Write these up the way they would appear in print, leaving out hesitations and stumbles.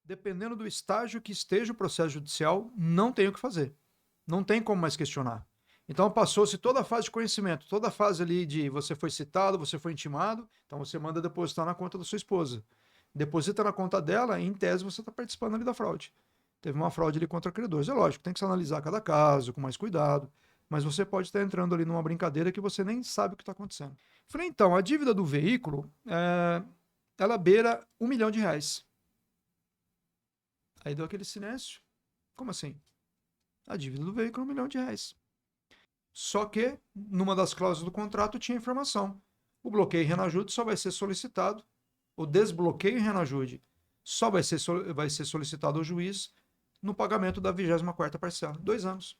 dependendo do estágio que esteja o processo judicial, não tem o que fazer. Não tem como mais questionar. Então passou-se toda a fase de conhecimento, toda a fase ali de você foi citado, você foi intimado, então você manda depositar na conta da sua esposa. Deposita na conta dela, em tese você está participando ali da fraude. Teve uma fraude ali contra credores. É lógico, tem que se analisar cada caso com mais cuidado, mas você pode estar entrando ali numa brincadeira que você nem sabe o que está acontecendo. Falei, então, a dívida do veículo, ela beira R$ 1 milhão. Aí deu aquele silêncio. Como assim? A dívida do veículo é R$ 1 milhão. Só que, numa das cláusulas do contrato, tinha informação. O bloqueio em Renajude só vai ser solicitado, o desbloqueio em Renajude só vai ser solicitado ao juiz no pagamento da 24ª parcela. 2 anos.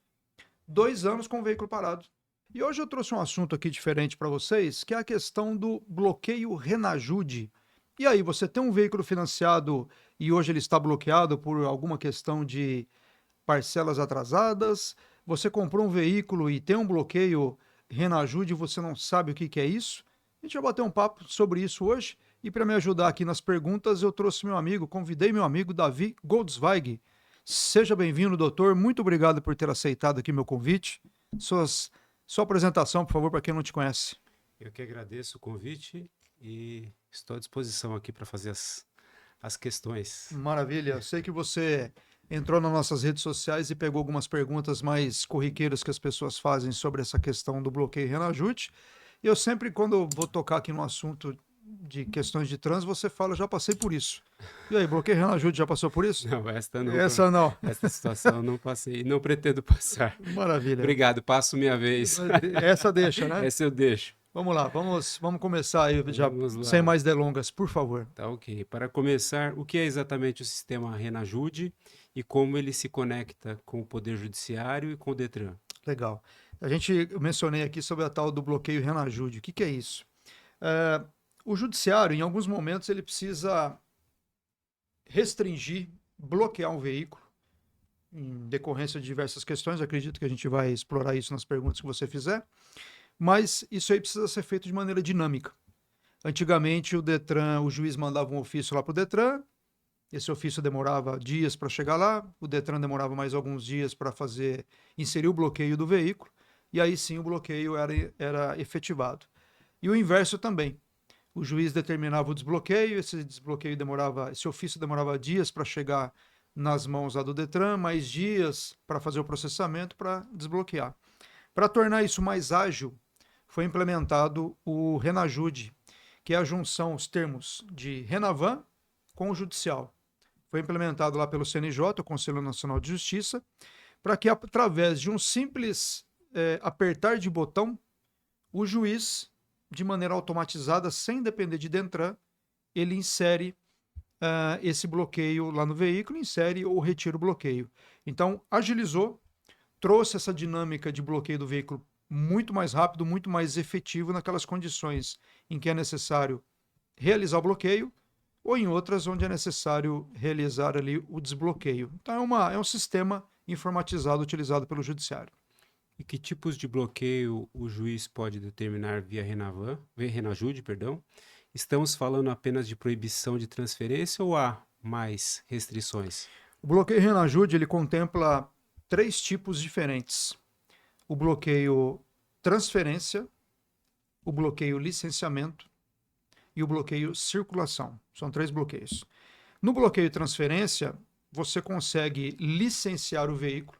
2 anos com o veículo parado. E hoje eu trouxe um assunto aqui diferente para vocês, que é a questão do bloqueio Renajude. E aí, você tem um veículo financiado e hoje ele está bloqueado por alguma questão de parcelas atrasadas? Você comprou um veículo e tem um bloqueio Renajude e você não sabe o que que é isso? A gente vai bater um papo sobre isso hoje. E para me ajudar aqui nas perguntas, eu trouxe meu amigo, convidei meu amigo Davi Goldsweig. Seja bem-vindo, doutor. Muito obrigado por ter aceitado aqui meu convite. Sua apresentação, por favor, para quem não te conhece. Eu que agradeço o convite e estou à disposição aqui para fazer as questões. Maravilha. Eu sei que você entrou nas nossas redes sociais e pegou algumas perguntas mais corriqueiras que as pessoas fazem sobre essa questão do bloqueio Renajude. E eu sempre, quando eu vou tocar aqui no assunto de questões de trânsito, você fala, já passei por isso. E aí, bloqueio Renajude, já passou por isso? Não, esta não, Essa não. esta situação eu não passei e não pretendo passar. Maravilha. Obrigado, passo minha vez. Essa deixa, né? Essa eu deixo. Vamos lá, vamos começar aí, já Vamos sem lá. mais delongas, por favor. Tá ok. Para começar, o que é exatamente o sistema Renajude e como ele se conecta com o Poder Judiciário e com o Detran? Legal. Eu mencionei aqui sobre a tal do bloqueio Renajude. O que que é isso? É, o judiciário, em alguns momentos, ele precisa restringir, bloquear um veículo, em decorrência de diversas questões. Acredito que a gente vai explorar isso nas perguntas que você fizer. Mas isso aí precisa ser feito de maneira dinâmica. Antigamente, o juiz mandava um ofício lá para o Detran, esse ofício demorava dias para chegar lá, o Detran demorava mais alguns dias para inserir o bloqueio do veículo, e aí sim o bloqueio era efetivado. E o inverso também. O juiz determinava o desbloqueio, esse ofício demorava dias para chegar nas mãos lá do Detran, mais dias para fazer o processamento para desbloquear. Para tornar isso mais ágil, foi implementado o Renajude, que é a junção, os termos de Renavan com o judicial. Foi implementado lá pelo CNJ, o Conselho Nacional de Justiça, para que através de um simples apertar de botão, o juiz, de maneira automatizada, sem depender de Dentran, ele insere esse bloqueio lá no veículo, insere ou retira o bloqueio. Então, agilizou, trouxe essa dinâmica de bloqueio do veículo muito mais rápido, muito mais efetivo naquelas condições em que é necessário realizar o bloqueio ou em outras onde é necessário realizar ali o desbloqueio. Então é um sistema informatizado utilizado pelo judiciário. E que tipos de bloqueio o juiz pode determinar via Renajude, perdão? Estamos falando apenas de proibição de transferência ou há mais restrições? O bloqueio Renajude ele contempla 3 tipos diferentes: o bloqueio transferência, o bloqueio licenciamento e o bloqueio circulação. São 3 bloqueios. No bloqueio transferência, você consegue licenciar o veículo,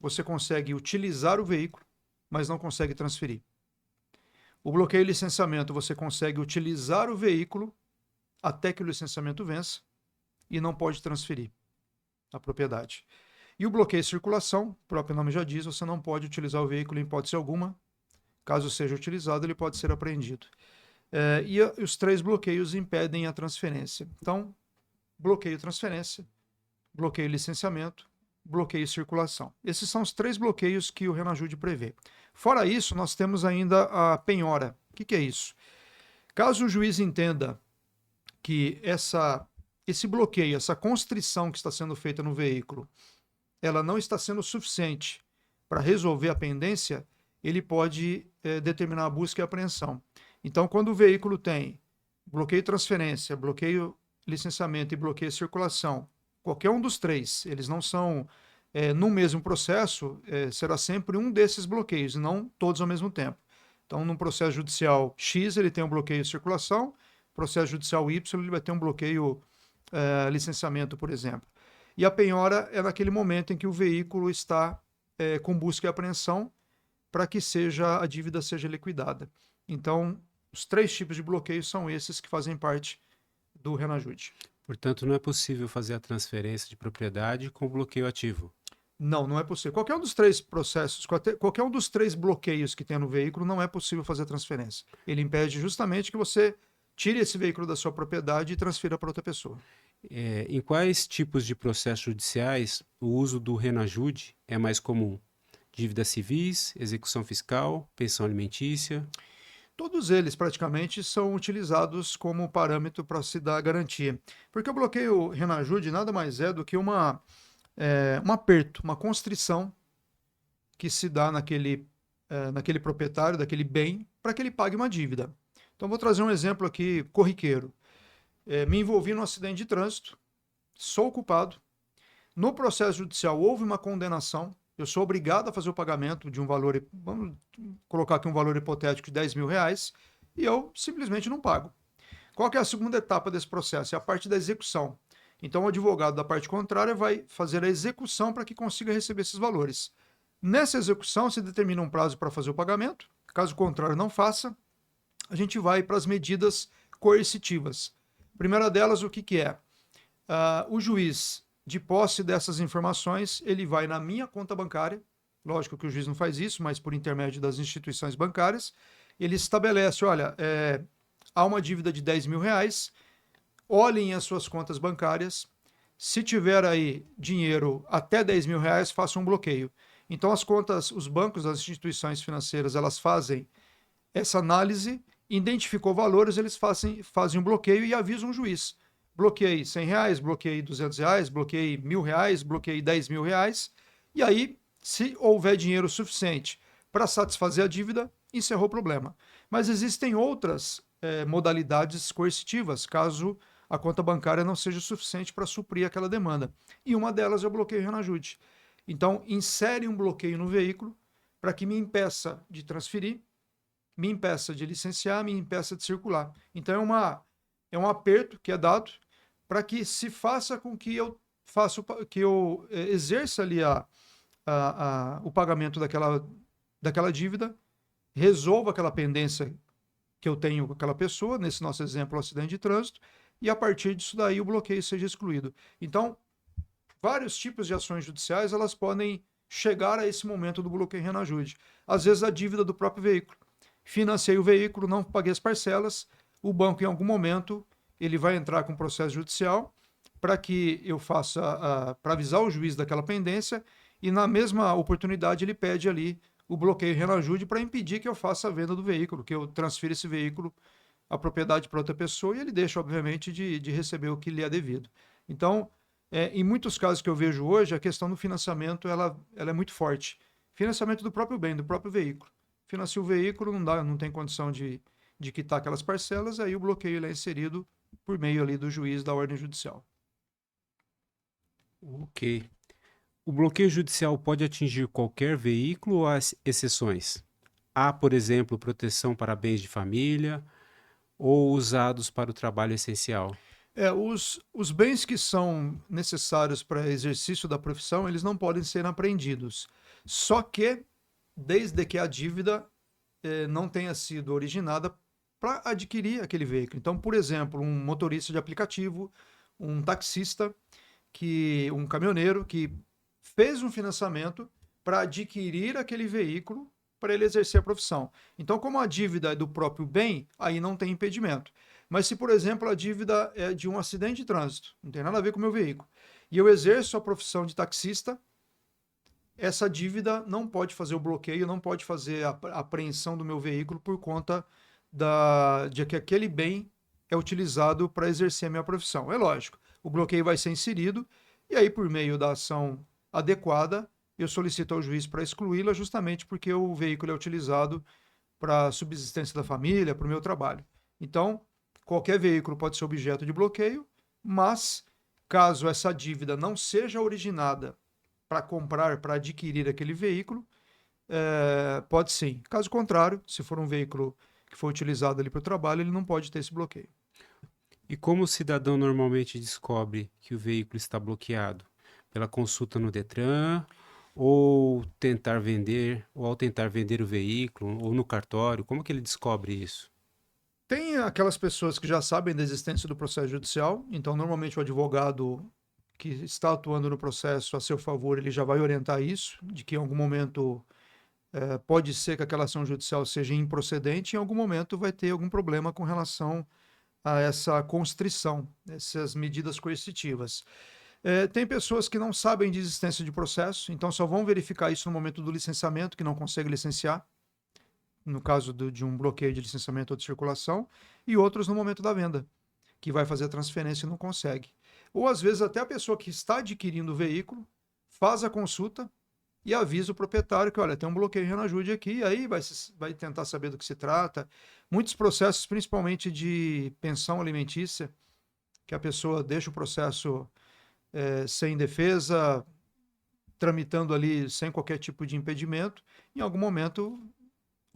você consegue utilizar o veículo, mas não consegue transferir. O bloqueio licenciamento, você consegue utilizar o veículo até que o licenciamento vença e não pode transferir a propriedade. E o bloqueio circulação, o próprio nome já diz, você não pode utilizar o veículo em hipótese alguma. Caso seja utilizado, ele pode ser apreendido. E os 3 bloqueios impedem a transferência. Então, bloqueio transferência, bloqueio licenciamento, bloqueio circulação. Esses são os 3 bloqueios que o Renajude prevê. Fora isso, nós temos ainda a penhora. O que é isso? Caso o juiz entenda que esse bloqueio, essa constrição que está sendo feita no veículo, ela não está sendo suficiente para resolver a pendência, ele pode determinar a busca e a apreensão. Então, quando o veículo tem bloqueio transferência, bloqueio licenciamento e bloqueio circulação, Qualquer um dos três. Eles não são no mesmo processo, será sempre um desses bloqueios, não todos ao mesmo tempo. Então, no processo judicial X, ele tem um bloqueio de circulação, processo judicial Y, ele vai ter um bloqueio licenciamento, por exemplo. E a penhora é naquele momento em que o veículo está com busca e apreensão para que a dívida seja liquidada. Então, os três tipos de bloqueio são esses que fazem parte do Renajude. Portanto, não é possível fazer a transferência de propriedade com bloqueio ativo. Não, não é possível. Qualquer um dos três processos, qualquer um dos três bloqueios que tem no veículo, não é possível fazer a transferência. Ele impede justamente que você tire esse veículo da sua propriedade e transfira para outra pessoa. Em quais tipos de processos judiciais o uso do Renajude é mais comum? Dívidas civis, execução fiscal, pensão alimentícia? Todos eles praticamente são utilizados como parâmetro para se dar garantia. Porque o bloqueio Renajude nada mais é do que um aperto, uma constrição que se dá naquele proprietário, daquele bem, para que ele pague uma dívida. Então, vou trazer um exemplo aqui corriqueiro. Me envolvi num acidente de trânsito, sou culpado. No processo judicial houve uma condenação, eu sou obrigado a fazer o pagamento de um valor, vamos colocar aqui um valor hipotético de 10 mil reais, e eu simplesmente não pago. Qual que é a segunda etapa desse processo? É a parte da execução. Então, o advogado da parte contrária vai fazer a execução para que consiga receber esses valores. Nessa execução, se determina um prazo para fazer o pagamento, caso contrário, não faça, a gente vai para as medidas coercitivas. A primeira delas, o que é? O juiz, de posse dessas informações, ele vai na minha conta bancária, lógico que o juiz não faz isso, mas por intermédio das instituições bancárias, ele estabelece, olha, há uma dívida de 10 mil reais, olhem as suas contas bancárias, se tiver aí dinheiro até 10 mil reais, façam um bloqueio. Então as contas, os bancos, as instituições financeiras, elas fazem essa análise, identificou valores, eles fazem um bloqueio e avisam o juiz. Bloqueei 100 reais, bloqueei 200 reais, bloqueei 1.000 reais, bloqueei 10 mil reais. E aí, se houver dinheiro suficiente para satisfazer a dívida, encerrou o problema. Mas existem outras modalidades coercitivas, caso a conta bancária não seja suficiente para suprir aquela demanda. E uma delas é o bloqueio Renajude. Então, insere um bloqueio no veículo para que me impeça de transferir, me impeça de licenciar, me impeça de circular. Então, é um aperto que é dado para que se faça com que eu exerça ali o pagamento daquela dívida, resolva aquela pendência que eu tenho com aquela pessoa, nesse nosso exemplo, o acidente de trânsito, e a partir disso daí o bloqueio seja excluído. Então, vários tipos de ações judiciais, elas podem chegar a esse momento do bloqueio Renajude. Às vezes a dívida do próprio veículo. Financei o veículo, não paguei as parcelas, o banco em algum momento ele vai entrar com processo judicial para que eu faça, para avisar o juiz daquela pendência, e na mesma oportunidade ele pede ali o bloqueio Renajude para impedir que eu faça a venda do veículo, que eu transfira esse veículo, a propriedade para outra pessoa, e ele deixa, obviamente, de receber o que lhe é devido. Então, em muitos casos que eu vejo hoje, a questão do financiamento ela é muito forte. Financiamento do próprio bem, do próprio veículo. Financia o veículo, não tem condição de quitar aquelas parcelas, aí o bloqueio ele é inserido por meio ali do juiz da ordem judicial. Ok. O bloqueio judicial pode atingir qualquer veículo ou há exceções? Há, por exemplo, proteção para bens de família ou usados para o trabalho essencial? Os bens que são necessários para exercício da profissão, eles não podem ser apreendidos. Só que, desde que a dívida não tenha sido originada para adquirir aquele veículo. Então, por exemplo, um motorista de aplicativo, um taxista, um caminhoneiro que fez um financiamento para adquirir aquele veículo para ele exercer a profissão. Então, como a dívida é do próprio bem, aí não tem impedimento. Mas se, por exemplo, a dívida é de um acidente de trânsito, não tem nada a ver com o meu veículo, e eu exerço a profissão de taxista, essa dívida não pode fazer o bloqueio, não pode fazer a apreensão do meu veículo por conta de que aquele bem é utilizado para exercer a minha profissão. É lógico, o bloqueio vai ser inserido, e aí, por meio da ação adequada, eu solicito ao juiz para excluí-la, justamente porque o veículo é utilizado para a subsistência da família, para o meu trabalho. Então, qualquer veículo pode ser objeto de bloqueio, mas Caso essa dívida não seja originada para comprar, para adquirir aquele veículo, pode sim. Caso contrário, se for um veículo que foi utilizado ali para o trabalho, ele não pode ter esse bloqueio. E como o cidadão normalmente descobre que o veículo está bloqueado? Pela consulta no Detran, ou tentar vender, ou ao tentar vender o veículo, ou no cartório? Como que ele descobre isso? Tem aquelas pessoas que já sabem da existência do processo judicial, então normalmente o advogado que está atuando no processo a seu favor, ele já vai orientar isso, de que em algum momento pode ser que aquela ação judicial seja improcedente, em algum momento vai ter algum problema com relação a essa constrição, essas medidas coercitivas. Tem pessoas que não sabem de existência de processo, então só vão verificar isso no momento do licenciamento, que não consegue licenciar, no caso de um bloqueio de licenciamento ou de circulação, e outros no momento da venda, que vai fazer a transferência e não consegue. Ou às vezes até a pessoa que está adquirindo o veículo faz a consulta e avisa o proprietário que, olha, tem um bloqueio em Renajude aqui, e aí vai tentar saber do que se trata. Muitos processos, principalmente de pensão alimentícia, que a pessoa deixa o processo sem defesa, tramitando ali sem qualquer tipo de impedimento, em algum momento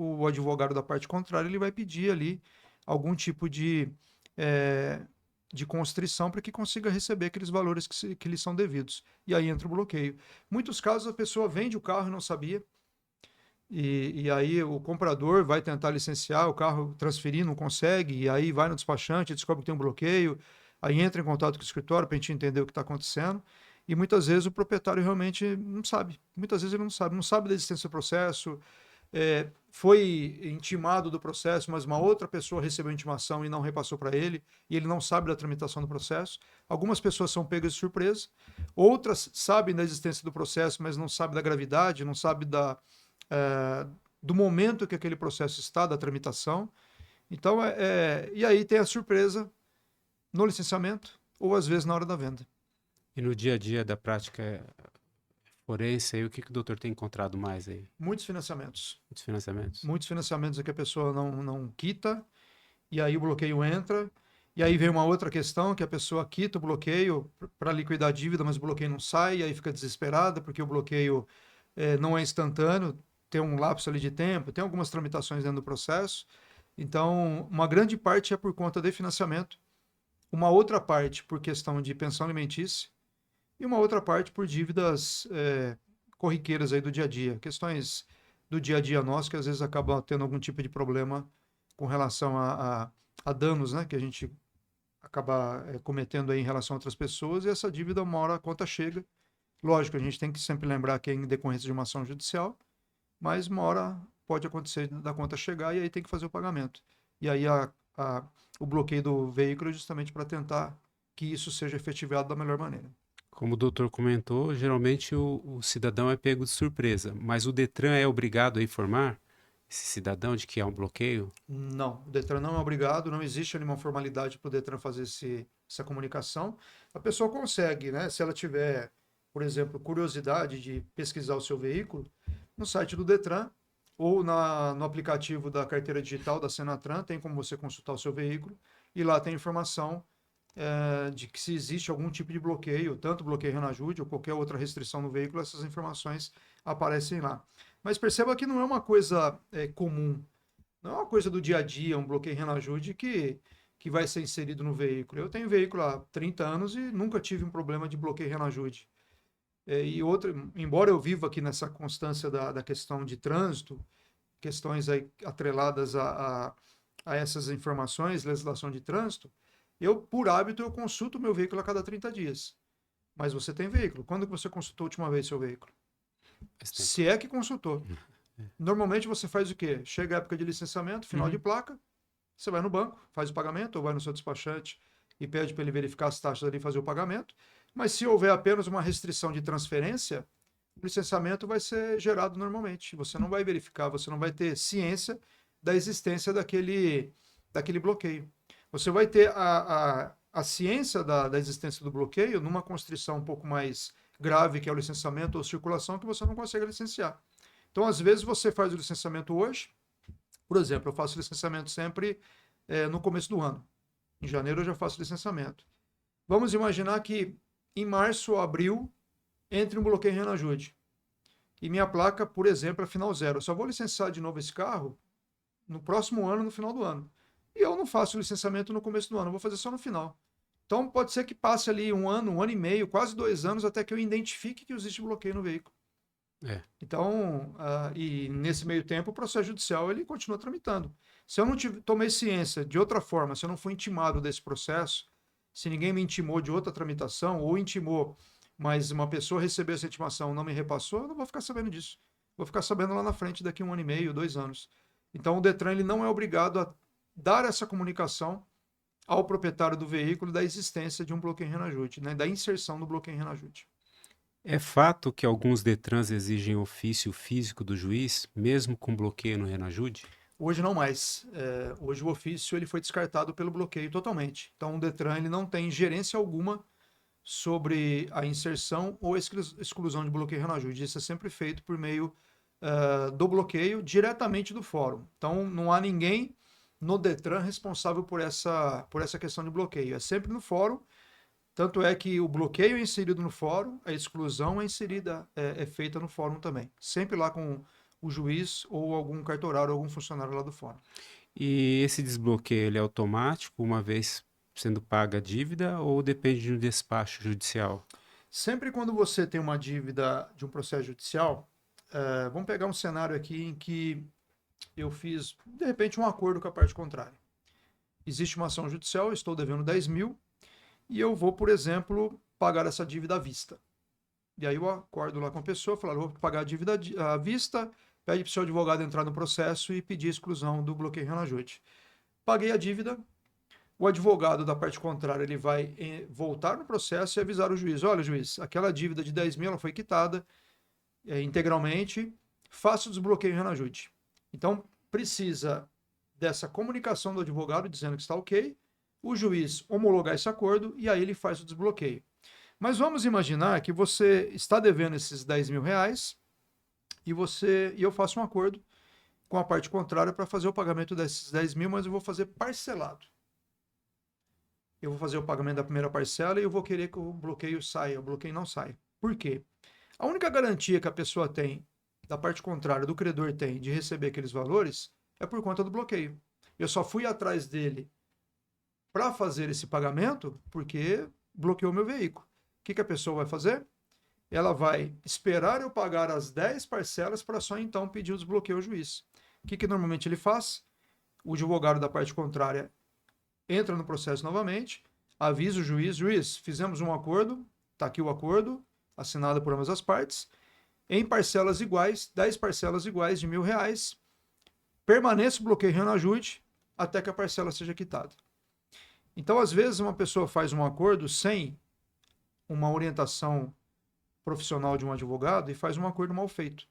o advogado da parte contrária ele vai pedir ali algum tipo de constrição para que consiga receber aqueles valores que lhe são devidos. E aí entra o bloqueio. Muitos casos a pessoa vende o carro e não sabia, e aí o comprador vai tentar licenciar o carro, transferir, não consegue, e aí vai no despachante, descobre que tem um bloqueio, aí entra em contato com o escritório para a gente entender o que está acontecendo, e muitas vezes o proprietário realmente não sabe. Muitas vezes ele não sabe da existência do processo, foi intimado do processo, mas uma outra pessoa recebeu a intimação e não repassou para ele, e ele não sabe da tramitação do processo. Algumas pessoas são pegas de surpresa, outras sabem da existência do processo, mas não sabem da gravidade, não sabem do momento que aquele processo está, da tramitação. Então, e aí tem a surpresa no licenciamento ou às vezes na hora da venda. E no dia a dia da prática forense, aí, o que o doutor tem encontrado mais aí? Muitos financiamentos. Muitos financiamentos? Muitos financiamentos é que a pessoa não quita, e aí o bloqueio entra, e aí vem uma outra questão, que a pessoa quita o bloqueio para liquidar a dívida, mas o bloqueio não sai, e aí fica desesperada, porque o bloqueio não é instantâneo, tem um lapso ali de tempo, tem algumas tramitações dentro do processo. Então, uma grande parte é por conta de financiamento, uma outra parte por questão de pensão alimentícia, e uma outra parte por dívidas corriqueiras aí do dia a dia, questões do dia a dia nosso que às vezes acabam tendo algum tipo de problema com relação a danos, né, que a gente acaba cometendo aí em relação a outras pessoas, e essa dívida uma hora a conta chega. Lógico, a gente tem que sempre lembrar que é em decorrência de uma ação judicial, mas uma hora pode acontecer da conta chegar e aí tem que fazer o pagamento. E aí o bloqueio do veículo é justamente para tentar que isso seja efetivado da melhor maneira. Como o doutor comentou, geralmente o cidadão é pego de surpresa, mas o Detran é obrigado a informar esse cidadão de que há um bloqueio? Não, o Detran não é obrigado, não existe nenhuma formalidade para o Detran fazer essa comunicação. A pessoa consegue, né? Se ela tiver, por exemplo, curiosidade de pesquisar o seu veículo, no site do Detran ou no aplicativo da carteira digital da Senatran, tem como você consultar o seu veículo, e lá tem informação de que se existe algum tipo de bloqueio, tanto bloqueio Renajude ou qualquer outra restrição no veículo, essas informações aparecem lá. Mas perceba que não é uma coisa comum, não é uma coisa do dia a dia, um bloqueio Renajude que vai ser inserido no veículo. Eu tenho veículo há 30 anos e nunca tive um problema de bloqueio Renajude. E outra, embora eu viva aqui nessa constância da questão de trânsito, questões aí atreladas a essas informações, legislação de trânsito, por hábito, eu consulto o meu veículo a cada 30 dias. Mas você tem veículo. Quando que você consultou a última vez seu veículo? Faz tempo. Se é que consultou. Normalmente você faz o quê? Chega a época de licenciamento, final de placa, você vai no banco, faz o pagamento, ou vai no seu despachante e pede para ele verificar as taxas ali e fazer o pagamento. Mas se houver apenas uma restrição de transferência, o licenciamento vai ser gerado normalmente. Você não vai verificar, você não vai ter ciência da existência daquele bloqueio. Você vai ter a ciência da existência do bloqueio numa constrição um pouco mais grave, que é o licenciamento ou circulação, que você não consegue licenciar. Então, às vezes, você faz o licenciamento hoje. Por exemplo, eu faço licenciamento sempre no começo do ano. Em janeiro eu já faço licenciamento. Vamos imaginar que em março ou abril entre um bloqueio e reajude. E minha placa, por exemplo, é final zero. Eu só vou licenciar de novo esse carro no próximo ano, no final do ano. E eu não faço licenciamento no começo do ano, eu vou fazer só no final. Então pode ser que passe ali um ano e meio, quase 2 anos, até que eu identifique que existe bloqueio no veículo. É. Então, e nesse meio tempo, o processo judicial ele continua tramitando. Se eu não tomei ciência de outra forma, se eu não fui intimado desse processo, se ninguém me intimou de outra tramitação, ou intimou, mas uma pessoa recebeu essa intimação e não me repassou, eu não vou ficar sabendo disso. Vou ficar sabendo lá na frente daqui 1 ano e meio, 2 anos. Então, o Detran ele não é obrigado a dar essa comunicação ao proprietário do veículo da existência de um bloqueio em Renajude, né, da inserção do bloqueio em Renajude. É fato que alguns Detrans exigem ofício físico do juiz, mesmo com bloqueio no Renajude? Hoje não mais. Hoje o ofício ele foi descartado pelo bloqueio totalmente. Então o Detran ele não tem gerência alguma sobre a inserção ou exclusão de bloqueio Renajude. Isso é sempre feito por meio do bloqueio diretamente do fórum. Então não há ninguém no Detran responsável por essa questão de bloqueio. É sempre no fórum. Tanto é que o bloqueio é inserido no fórum, a exclusão é inserida, é feita no fórum também. Sempre lá com o juiz ou algum cartorário, algum funcionário lá do fórum. E esse desbloqueio ele é automático, uma vez sendo paga a dívida, ou depende de um despacho judicial? Sempre quando você tem uma dívida de um processo judicial, vamos pegar um cenário aqui em que eu fiz, de repente, um acordo com a parte contrária. Existe uma ação judicial, eu estou devendo 10 mil, e eu vou, por exemplo, pagar essa dívida à vista. E aí eu acordo lá com a pessoa, falar, vou pagar a dívida à vista, pede para o seu advogado entrar no processo e pedir a exclusão do bloqueio reajuste. Paguei a dívida, o advogado da parte contrária ele vai voltar no processo e avisar o juiz, olha juiz, aquela dívida de 10 mil ela foi quitada integralmente, faça o desbloqueio reajuste. Então precisa dessa comunicação do advogado dizendo que está ok, o juiz homologar esse acordo e aí ele faz o desbloqueio. Mas vamos imaginar que você está devendo esses 10 mil reais e eu faço um acordo com a parte contrária para fazer o pagamento desses 10 mil, mas eu vou fazer parcelado. Eu vou fazer o pagamento da primeira parcela e eu vou querer que o bloqueio saia, o bloqueio não saia. Por quê? A única garantia que a pessoa tem, da parte contrária, do credor tem, de receber aqueles valores, é por conta do bloqueio. Eu só fui atrás dele para fazer esse pagamento porque bloqueou meu veículo. O que a pessoa vai fazer? Ela vai esperar eu pagar as 10 parcelas para só então pedir o desbloqueio ao juiz. O que normalmente ele faz? O advogado da parte contrária entra no processo novamente, avisa o juiz, fizemos um acordo, está aqui o acordo, assinado por ambas as partes, em parcelas iguais, 10 parcelas iguais de R$ 1.000, permaneça o bloqueio reajuste até que a parcela seja quitada. Então, às vezes, uma pessoa faz um acordo sem uma orientação profissional de um advogado e faz um acordo mal feito.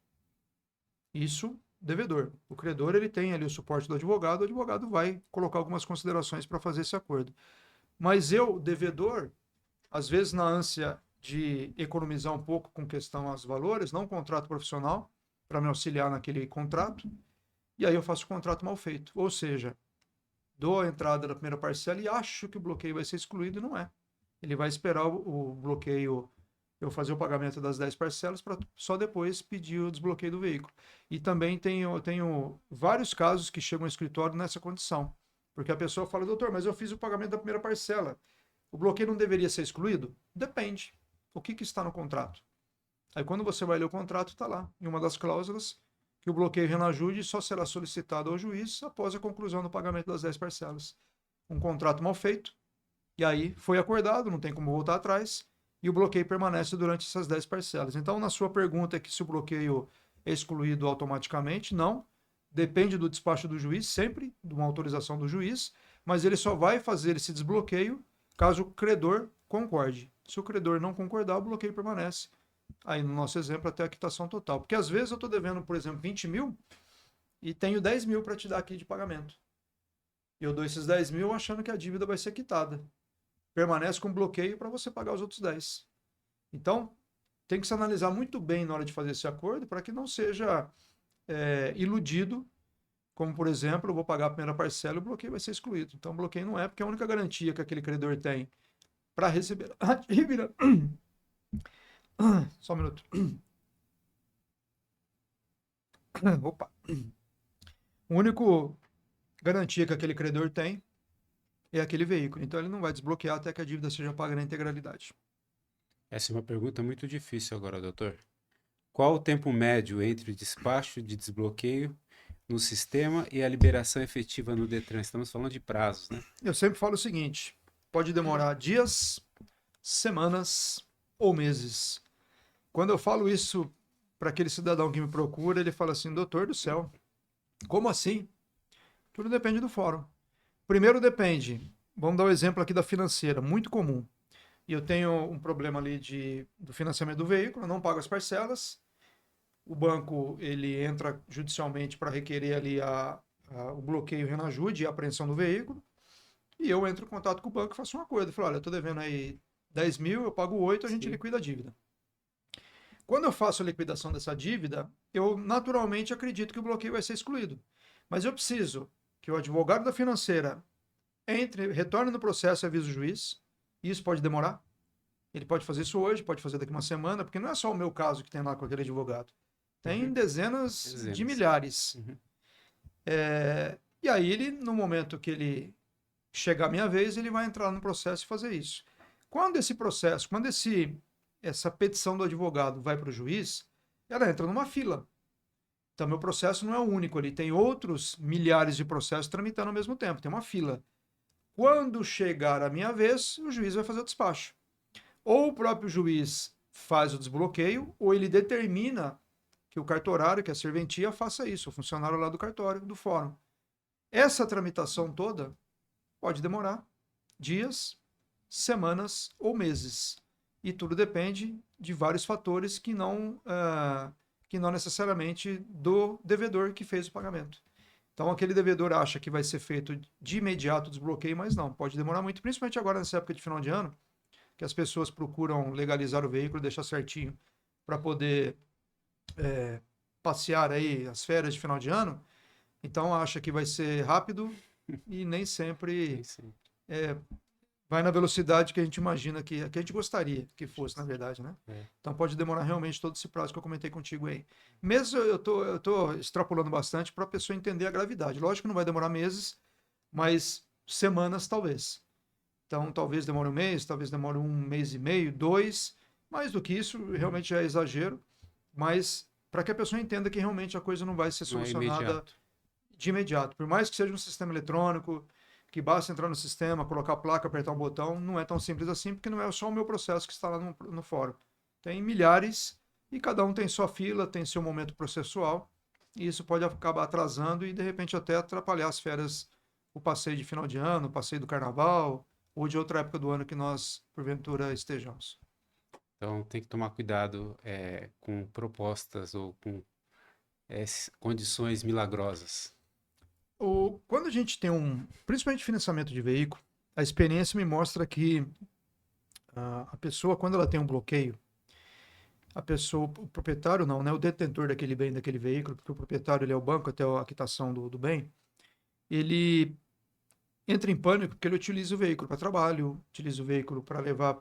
Isso, devedor. O credor ele tem ali o suporte do advogado, o advogado vai colocar algumas considerações para fazer esse acordo. Mas eu, devedor, às vezes na ânsia de economizar um pouco com questão aos valores, não contrato profissional para me auxiliar naquele contrato, e aí eu faço o contrato mal feito. Ou seja, dou a entrada da primeira parcela e acho que o bloqueio vai ser excluído e não é. Ele vai esperar o bloqueio, eu fazer o pagamento das 10 parcelas para só depois pedir o desbloqueio do veículo. E também tenho vários casos que chegam ao escritório nessa condição. Porque a pessoa fala, doutor, mas eu fiz o pagamento da primeira parcela. O bloqueio não deveria ser excluído? Depende. O que está no contrato? Aí quando você vai ler o contrato, está lá, em uma das cláusulas, que o bloqueio reajuste só será solicitado ao juiz após a conclusão do pagamento das 10 parcelas. Um contrato mal feito, e aí foi acordado, não tem como voltar atrás, e o bloqueio permanece durante essas 10 parcelas. Então, na sua pergunta é que se o bloqueio é excluído automaticamente, não. Depende do despacho do juiz, sempre, de uma autorização do juiz, mas ele só vai fazer esse desbloqueio caso o credor concorde. Se o credor não concordar, o bloqueio permanece. Aí, no nosso exemplo, até a quitação total. Porque às vezes eu estou devendo, por exemplo, 20 mil e tenho 10 mil para te dar aqui de pagamento. Eu dou esses 10 mil achando que a dívida vai ser quitada. Permanece com bloqueio para você pagar os outros 10. Então, tem que se analisar muito bem na hora de fazer esse acordo para que não seja iludido, como, por exemplo, eu vou pagar a primeira parcela e o bloqueio vai ser excluído. Então, o bloqueio não é, porque a única garantia que aquele credor tem para receber a dívida. Só um minuto. Opa. O único garantia que aquele credor tem é aquele veículo. Então ele não vai desbloquear até que a dívida seja paga na integralidade. Essa é uma pergunta muito difícil agora, doutor. Qual o tempo médio entre o despacho de desbloqueio no sistema e a liberação efetiva no Detran? Estamos falando de prazos, né? Eu sempre falo o seguinte: pode demorar dias, semanas ou meses. Quando eu falo isso para aquele cidadão que me procura, ele fala assim: doutor do céu, como assim? Tudo depende do fórum. Primeiro depende, vamos dar o exemplo aqui da financeira, muito comum. E eu tenho um problema ali do financiamento do veículo, eu não pago as parcelas, o banco ele entra judicialmente para requerer ali o bloqueio Renajude e a apreensão do veículo, e eu entro em contato com o banco e faço um acordo. Eu falo, olha, eu estou devendo aí 10 mil, eu pago 8, a gente Sim. liquida a dívida. Quando eu faço a liquidação dessa dívida, eu naturalmente acredito que o bloqueio vai ser excluído. Mas eu preciso que o advogado da financeira retorne no processo e avise o juiz. E isso pode demorar. Ele pode fazer isso hoje, pode fazer daqui uma semana, porque não é só o meu caso que tem lá com aquele advogado. Tem dezenas de milhares. Uhum. E aí ele, no momento que ele chegar a minha vez, ele vai entrar no processo e fazer isso. Quando esse processo, essa petição do advogado vai para o juiz, ela entra numa fila. Então, meu processo não é o único ali, tem outros milhares de processos tramitando ao mesmo tempo, tem uma fila. Quando chegar a minha vez, o juiz vai fazer o despacho. Ou o próprio juiz faz o desbloqueio, ou ele determina que o cartorário, que a serventia, faça isso, o funcionário lá do cartório, do fórum. Essa tramitação toda pode demorar dias, semanas ou meses. E tudo depende de vários fatores que não necessariamente do devedor que fez o pagamento. Então, aquele devedor acha que vai ser feito de imediato o desbloqueio, mas não, pode demorar muito, principalmente agora nessa época de final de ano, que as pessoas procuram legalizar o veículo, deixar certinho para poder passear aí as férias de final de ano. Então, acha que vai ser rápido e nem sempre vai na velocidade que a gente imagina que a gente gostaria que fosse, na verdade, né? Então pode demorar realmente todo esse prazo que eu comentei contigo aí. Mesmo eu tô extrapolando bastante para a pessoa entender a gravidade. Lógico que não vai demorar meses, mas semanas talvez. Então talvez demore um mês, talvez demore um mês e meio, 2. Mais do que isso, realmente já é exagero. Mas para que a pessoa entenda que realmente a coisa não vai ser solucionada de imediato. Por mais que seja um sistema eletrônico, que basta entrar no sistema, colocar a placa, apertar um botão, não é tão simples assim, porque não é só o meu processo que está lá no fórum. Tem milhares e cada um tem sua fila, tem seu momento processual, e isso pode acabar atrasando e de repente até atrapalhar as férias, o passeio de final de ano, o passeio do carnaval, ou de outra época do ano que nós, porventura, estejamos. Então tem que tomar cuidado com propostas ou com condições milagrosas. Quando a gente tem principalmente financiamento de veículo, a experiência me mostra que a pessoa, quando ela tem um bloqueio, o proprietário não, né? O detentor daquele bem, daquele veículo, porque o proprietário ele é o banco até a quitação do bem, ele entra em pânico porque ele utiliza o veículo para trabalho, utiliza o veículo para levar,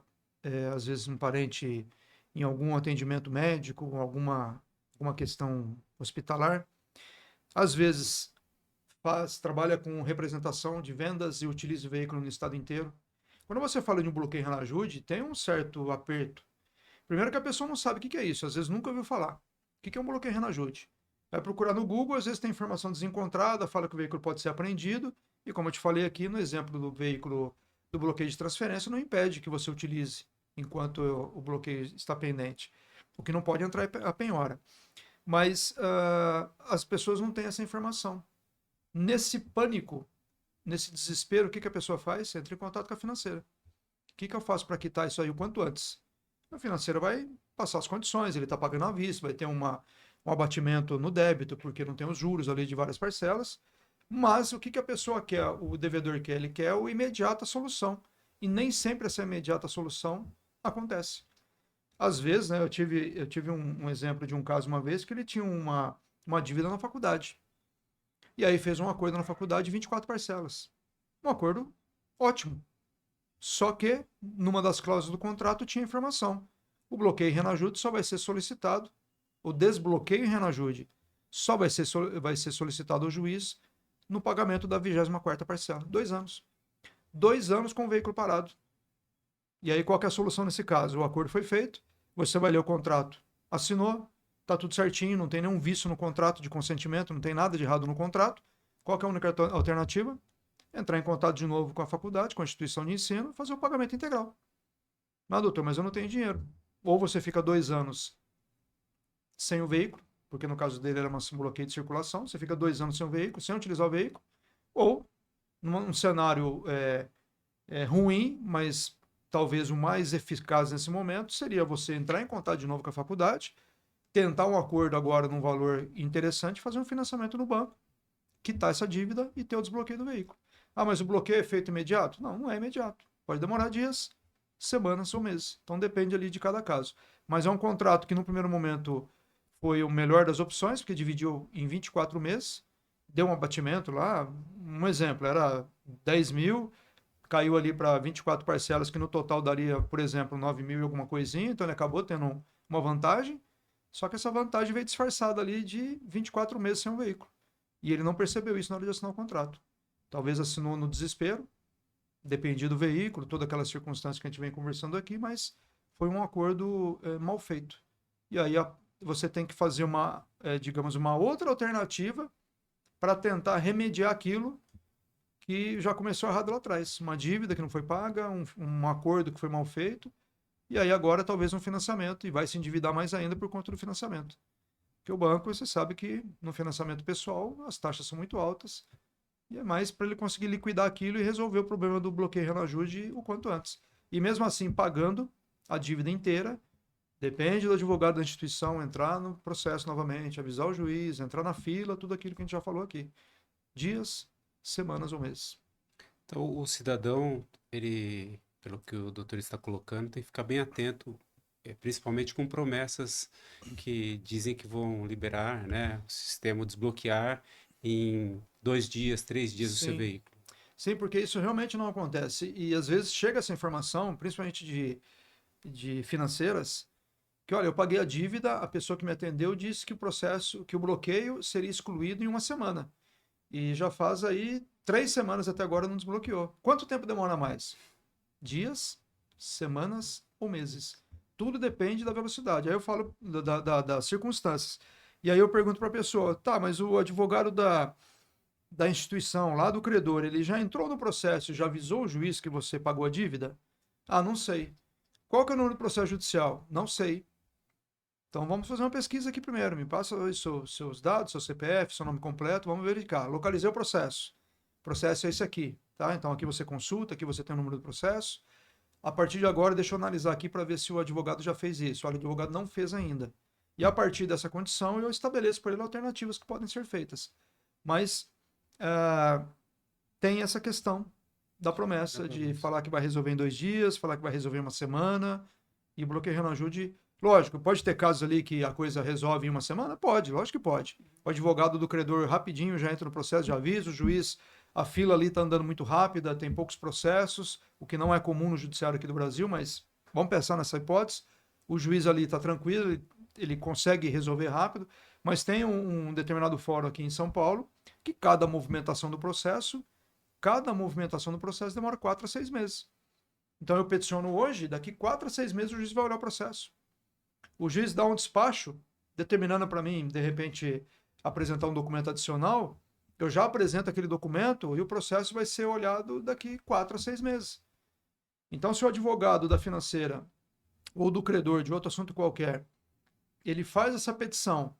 às vezes, um parente em algum atendimento médico, alguma questão hospitalar. Às vezes trabalha com representação de vendas e utiliza o veículo no estado inteiro. Quando você fala de um bloqueio Renajude, tem um certo aperto. Primeiro que a pessoa não sabe o que é isso, às vezes nunca ouviu falar. O que é um bloqueio Renajude? Vai procurar no Google, às vezes tem informação desencontrada, fala que o veículo pode ser apreendido, e como eu te falei aqui, no exemplo do veículo do bloqueio de transferência, não impede que você utilize enquanto o bloqueio está pendente. O que não pode entrar é a penhora. Mas as pessoas não têm essa informação. Nesse pânico, nesse desespero, o que a pessoa faz? Entra em contato com a financeira. O que eu faço para quitar isso aí o quanto antes? A financeira vai passar as condições, ele está pagando à vista, vai ter um abatimento no débito, porque não tem os juros ali de várias parcelas. Mas o que a pessoa quer, o devedor quer? Ele quer a imediata solução. E nem sempre essa imediata solução acontece. Às vezes, né, eu tive um exemplo de um caso uma vez que ele tinha uma dívida na faculdade. E aí fez um acordo na faculdade de 24 parcelas. Um acordo ótimo. Só que, numa das cláusulas do contrato, tinha informação. O bloqueio e renajude só vai ser solicitado, o desbloqueio e renajude só vai ser solicitado ao juiz no pagamento da 24ª parcela. 2 anos. 2 anos com o veículo parado. E aí, qual que é a solução nesse caso? O acordo foi feito, você vai ler o contrato, assinou, tá tudo certinho, não tem nenhum vício no contrato de consentimento, não tem nada de errado no contrato. Qual que é a única alternativa? Entrar em contato de novo com a faculdade, com a instituição de ensino, fazer o pagamento integral. Mas, doutor, mas eu não tenho dinheiro. Ou você fica 2 anos sem o veículo, porque no caso dele era um bloqueio de circulação, você fica 2 anos sem o veículo, sem utilizar o veículo, ou num cenário ruim, mas talvez o mais eficaz nesse momento seria você entrar em contato de novo com a faculdade, tentar um acordo agora num valor interessante, fazer um financiamento no banco, quitar essa dívida e ter o desbloqueio do veículo. Ah, mas o bloqueio é feito imediato? Não, não é imediato. Pode demorar dias, semanas ou meses. Então depende ali de cada caso. Mas é um contrato que no primeiro momento foi o melhor das opções, porque dividiu em 24 meses, deu um abatimento lá. Um exemplo, era 10 mil, caiu ali para 24 parcelas, que no total daria, por exemplo, 9 mil e alguma coisinha, então ele acabou tendo uma vantagem, só que essa vantagem veio disfarçada ali de 24 meses sem um veículo. E ele não percebeu isso na hora de assinar o contrato. Talvez assinou no desespero, dependia do veículo, toda aquela circunstância que a gente vem conversando aqui, mas foi um acordo mal feito. E aí você tem que fazer digamos, uma outra alternativa para tentar remediar aquilo que já começou errado lá atrás. Uma dívida que não foi paga, um acordo que foi mal feito, e aí agora talvez um financiamento, e vai se endividar mais ainda por conta do financiamento. Porque o banco, você sabe que no financiamento pessoal as taxas são muito altas, e é mais para ele conseguir liquidar aquilo e resolver o problema do bloqueio e reajuste o quanto antes. E mesmo assim, pagando a dívida inteira, depende do advogado da instituição entrar no processo novamente, avisar o juiz, entrar na fila, tudo aquilo que a gente já falou aqui. Dias, semanas ou meses. Então, o cidadão, ele, pelo que o doutor está colocando, tem que ficar bem atento, principalmente com promessas que dizem que vão liberar, né, o sistema desbloquear em 2 dias, 3 dias o seu Sim. veículo. Sim, porque isso realmente não acontece. E às vezes chega essa informação, principalmente de financeiras, que olha, eu paguei a dívida, a pessoa que me atendeu disse que o processo, que o bloqueio seria excluído em 1 semana. E já faz aí 3 semanas até agora não desbloqueou. Quanto tempo demora mais? Dias, semanas ou meses? Tudo depende da velocidade. Aí eu falo das circunstâncias. E aí eu pergunto para a pessoa, tá, mas o advogado da instituição, lá do credor, ele já entrou no processo, já avisou o juiz que você pagou a dívida? Ah, não sei. Qual que é o número do processo judicial? Não sei. Então vamos fazer uma pesquisa aqui primeiro. Me passa aí seus dados, seu CPF, seu nome completo, vamos verificar. Localizei o processo. O processo é esse aqui, tá? Então aqui você consulta, aqui você tem o número do processo. A partir de agora, deixa eu analisar aqui para ver se o advogado já fez isso. Olha, o advogado não fez ainda. E a partir dessa condição, eu estabeleço para ele alternativas que podem ser feitas. Mas tem essa questão da promessa de falar que vai resolver em 2 dias, falar que vai resolver em 1 semana, e o bloqueio renajude. Lógico, pode ter casos ali que a coisa resolve em 1 semana? Pode, lógico que pode. O advogado do credor rapidinho já entra no processo de aviso, o juiz, a fila ali está andando muito rápida, tem poucos processos, o que não é comum no judiciário aqui do Brasil, mas vamos pensar nessa hipótese. O juiz ali está tranquilo, ele consegue resolver rápido, mas tem um determinado fórum aqui em São Paulo que cada movimentação do processo demora 4 a 6 meses. Então eu peticiono hoje, daqui 4 a 6 meses o juiz vai olhar o processo. O juiz dá um despacho, determinando para mim, de repente, apresentar um documento adicional, eu já apresento aquele documento e o processo vai ser olhado daqui 4 a 6 meses. Então, se o advogado da financeira ou do credor de outro assunto qualquer, ele faz essa petição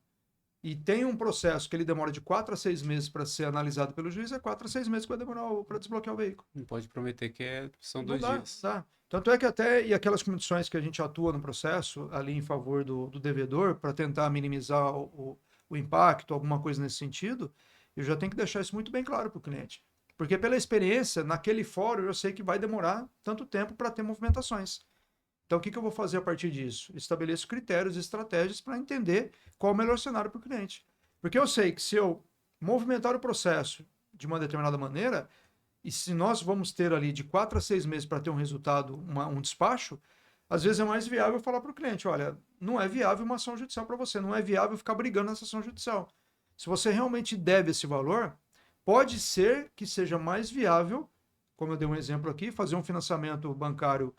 e tem um processo que ele demora de 4 a 6 meses para ser analisado pelo juiz, é 4 a 6 meses que vai demorar para desbloquear o veículo. Não pode prometer que são Não 2 dá, dias. dá. Tanto é que até, e aquelas condições que a gente atua no processo, ali em favor do devedor, para tentar minimizar o impacto, alguma coisa nesse sentido, eu já tenho que deixar isso muito bem claro para o cliente. Porque pela experiência, naquele fórum, eu sei que vai demorar tanto tempo para ter movimentações. Então, o que eu vou fazer a partir disso? Estabeleço critérios e estratégias para entender qual é o melhor cenário para o cliente. Porque eu sei que se eu movimentar o processo de uma determinada maneira, E se nós vamos ter ali de 4 a 6 meses para ter um resultado, um despacho, às vezes é mais viável falar para o cliente, olha, não é viável uma ação judicial para você, não é viável ficar brigando nessa ação judicial. Se você realmente deve esse valor, pode ser que seja mais viável, como eu dei um exemplo aqui, fazer um financiamento bancário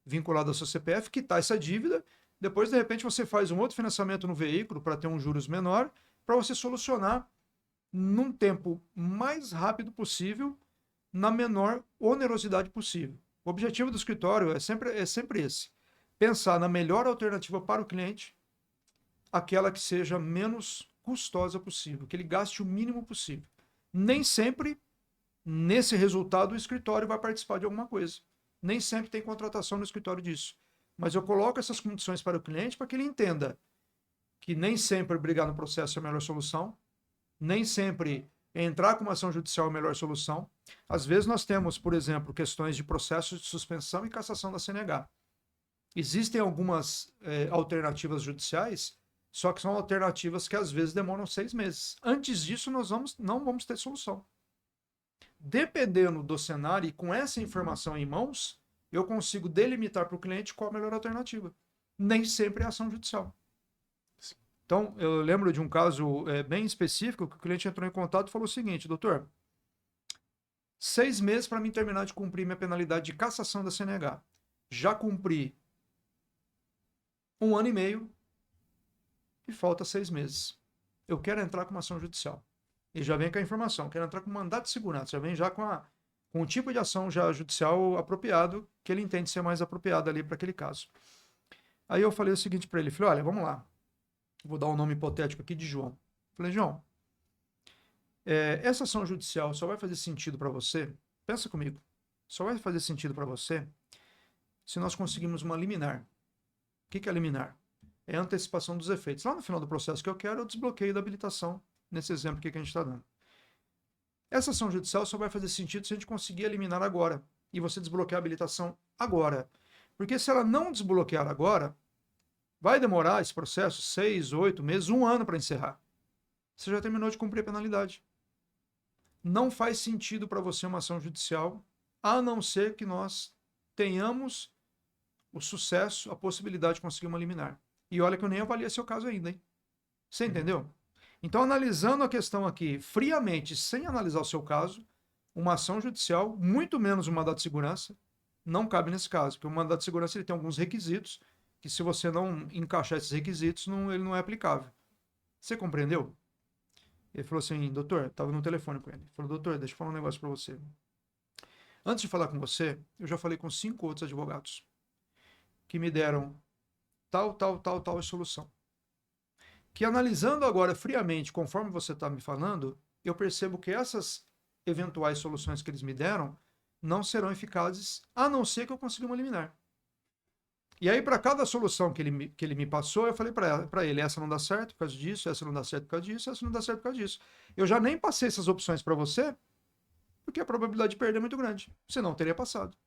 vinculado ao seu CPF, quitar essa dívida, depois de repente você faz um outro financiamento no veículo para ter um juros menor, para você solucionar num tempo mais rápido possível, na menor onerosidade possível. O objetivo do escritório é sempre esse: pensar na melhor alternativa para o cliente, aquela que seja menos custosa possível, que ele gaste o mínimo possível. Nem sempre, nesse resultado, o escritório vai participar de alguma coisa. Nem sempre tem contratação no escritório disso. Mas eu coloco essas condições para o cliente para que ele entenda que nem sempre brigar no processo é a melhor solução, nem sempre entrar com uma ação judicial é a melhor solução. Às vezes nós temos, por exemplo, questões de processos de suspensão e cassação da CNH. Existem algumas alternativas judiciais, só que são alternativas que às vezes demoram 6 meses. Antes disso, nós não vamos ter solução. Dependendo do cenário e com essa informação em mãos, eu consigo delimitar para o cliente qual a melhor alternativa. Nem sempre é ação judicial. Então, eu lembro de um caso bem específico que o cliente entrou em contato e falou o seguinte: doutor, 6 meses para mim terminar de cumprir minha penalidade de cassação da CNH. Já cumpri 1 ano e meio e falta 6 meses. Eu quero entrar com uma ação judicial. E já vem com a informação, quero entrar com mandato de segurança, já vem já com o tipo de ação já judicial apropriado, que ele entende ser mais apropriado ali para aquele caso. Aí eu falei o seguinte para ele, falei, olha, vamos lá. Vou dar um nome hipotético aqui de João. Falei, João, essa ação judicial só vai fazer sentido para você, pensa comigo, só vai fazer sentido para você se nós conseguirmos uma liminar. O que é liminar? É a antecipação dos efeitos. Lá no final do processo que eu quero, eu desbloqueio da habilitação, nesse exemplo aqui que a gente está dando. Essa ação judicial só vai fazer sentido se a gente conseguir eliminar agora, e você desbloquear a habilitação agora. Porque se ela não desbloquear agora, vai demorar esse processo 6, 8 meses, 1 ano para encerrar. Você já terminou de cumprir a penalidade. Não faz sentido para você uma ação judicial, a não ser que nós tenhamos o sucesso, a possibilidade de conseguir uma liminar. E olha que eu nem avaliei seu caso ainda, hein? Você entendeu? Então, analisando a questão aqui friamente, sem analisar o seu caso, uma ação judicial, muito menos um mandato de segurança, não cabe nesse caso, porque o mandato de segurança ele tem alguns requisitos que, se você não encaixar esses requisitos, ele não é aplicável. Você compreendeu? Ele falou assim, doutor, estava no telefone com ele. Ele falou, doutor, deixa eu falar um negócio para você. Antes de falar com você, eu já falei com 5 outros advogados que me deram tal solução. Que analisando agora friamente, conforme você está me falando, eu percebo que essas eventuais soluções que eles me deram não serão eficazes, a não ser que eu consiga uma liminar. E aí, para cada solução que ele me passou, eu falei para ele, essa não dá certo por causa disso, essa não dá certo por causa disso, essa não dá certo por causa disso. Eu já nem passei essas opções para você, porque a probabilidade de perder é muito grande. Senão eu teria passado.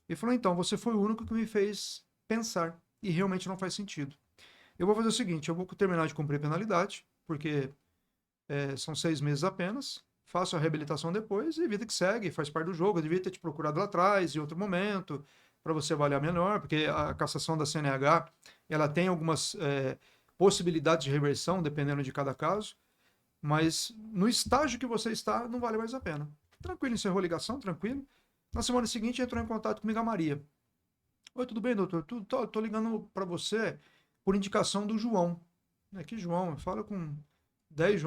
Ele falou, então, você foi o único que me fez pensar, e realmente não faz sentido. Eu vou fazer o seguinte, eu vou terminar de cumprir a penalidade, porque são 6 meses apenas, faço a reabilitação depois e vida que segue, faz parte do jogo. Eu devia ter te procurado lá atrás, em outro momento, para você avaliar melhor, porque a cassação da CNH, ela tem algumas possibilidades de reversão, dependendo de cada caso, mas no estágio que você está, não vale mais a pena. Tranquilo, encerrou a ligação, tranquilo. Na semana seguinte, entrou em contato comigo a Maria. Oi, tudo bem, doutor? Tô ligando para você por indicação do João. Que João? Fala com 10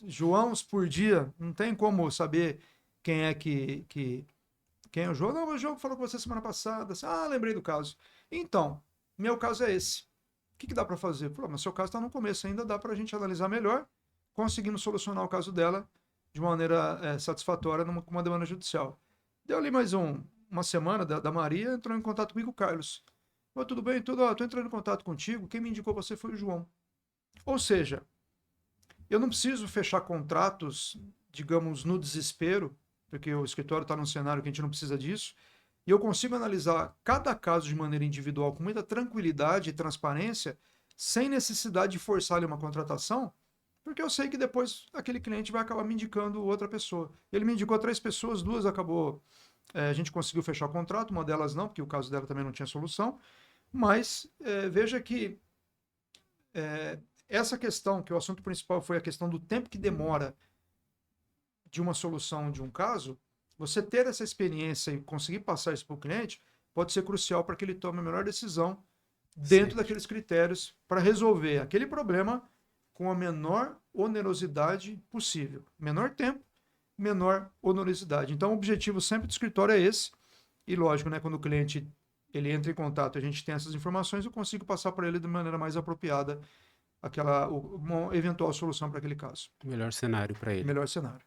Joãos por dia. Não tem como saber quem é quem é o João. Não, o João falou com você semana passada. Lembrei do caso. Então, meu caso é esse. O que dá para fazer? Falou, mas seu caso está no começo ainda, dá para a gente analisar melhor, conseguindo solucionar o caso dela de maneira satisfatória com uma demanda judicial. Deu ali mais uma semana da Maria, entrou em contato comigo o Carlos. Tudo bem? Estou entrando em contato contigo. Quem me indicou você foi o João. Ou seja, eu não preciso fechar contratos, digamos, no desespero, porque o escritório está num cenário que a gente não precisa disso, e eu consigo analisar cada caso de maneira individual com muita tranquilidade e transparência, sem necessidade de forçar ali uma contratação, Porque eu sei que depois aquele cliente vai acabar me indicando outra pessoa. Ele me indicou 3 pessoas, 2 acabou, a gente conseguiu fechar o contrato, uma delas não, porque o caso dela também não tinha solução. Mas veja que essa questão, que o assunto principal foi a questão do tempo que demora de uma solução de um caso, você ter essa experiência e conseguir passar isso para o cliente pode ser crucial para que ele tome a melhor decisão dentro Sempre. daqueles critérios para resolver aquele problema com a menor onerosidade possível. Menor tempo, menor onerosidade. Então, o objetivo sempre do escritório é esse. E lógico, né, quando o cliente ele entra em contato, a gente tem essas informações, eu consigo passar para ele de maneira mais apropriada uma eventual solução para aquele caso. Melhor cenário para ele. Melhor cenário.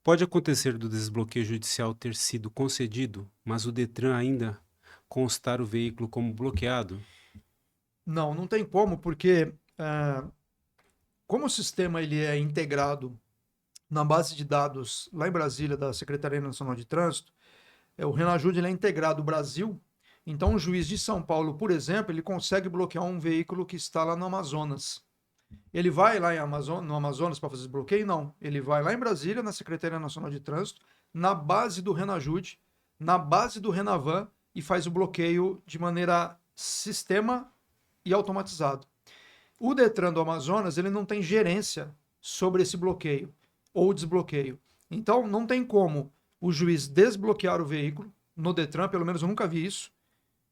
Pode acontecer do desbloqueio judicial ter sido concedido, mas o Detran ainda constar o veículo como bloqueado? Não, não tem como, porque como o sistema ele é integrado na base de dados lá em Brasília da Secretaria Nacional de Trânsito, o Renajude ele é integrado no Brasil, então o juiz de São Paulo, por exemplo, ele consegue bloquear um veículo que está lá no Amazonas. Ele vai lá no Amazonas para fazer esse bloqueio? Não. Ele vai lá em Brasília, na Secretaria Nacional de Trânsito, na base do Renajude, na base do Renavan, e faz o bloqueio de maneira sistema e automatizado. O Detran do Amazonas ele não tem gerência sobre esse bloqueio ou desbloqueio. Então, não tem como o juiz desbloquear o veículo no Detran, pelo menos eu nunca vi isso,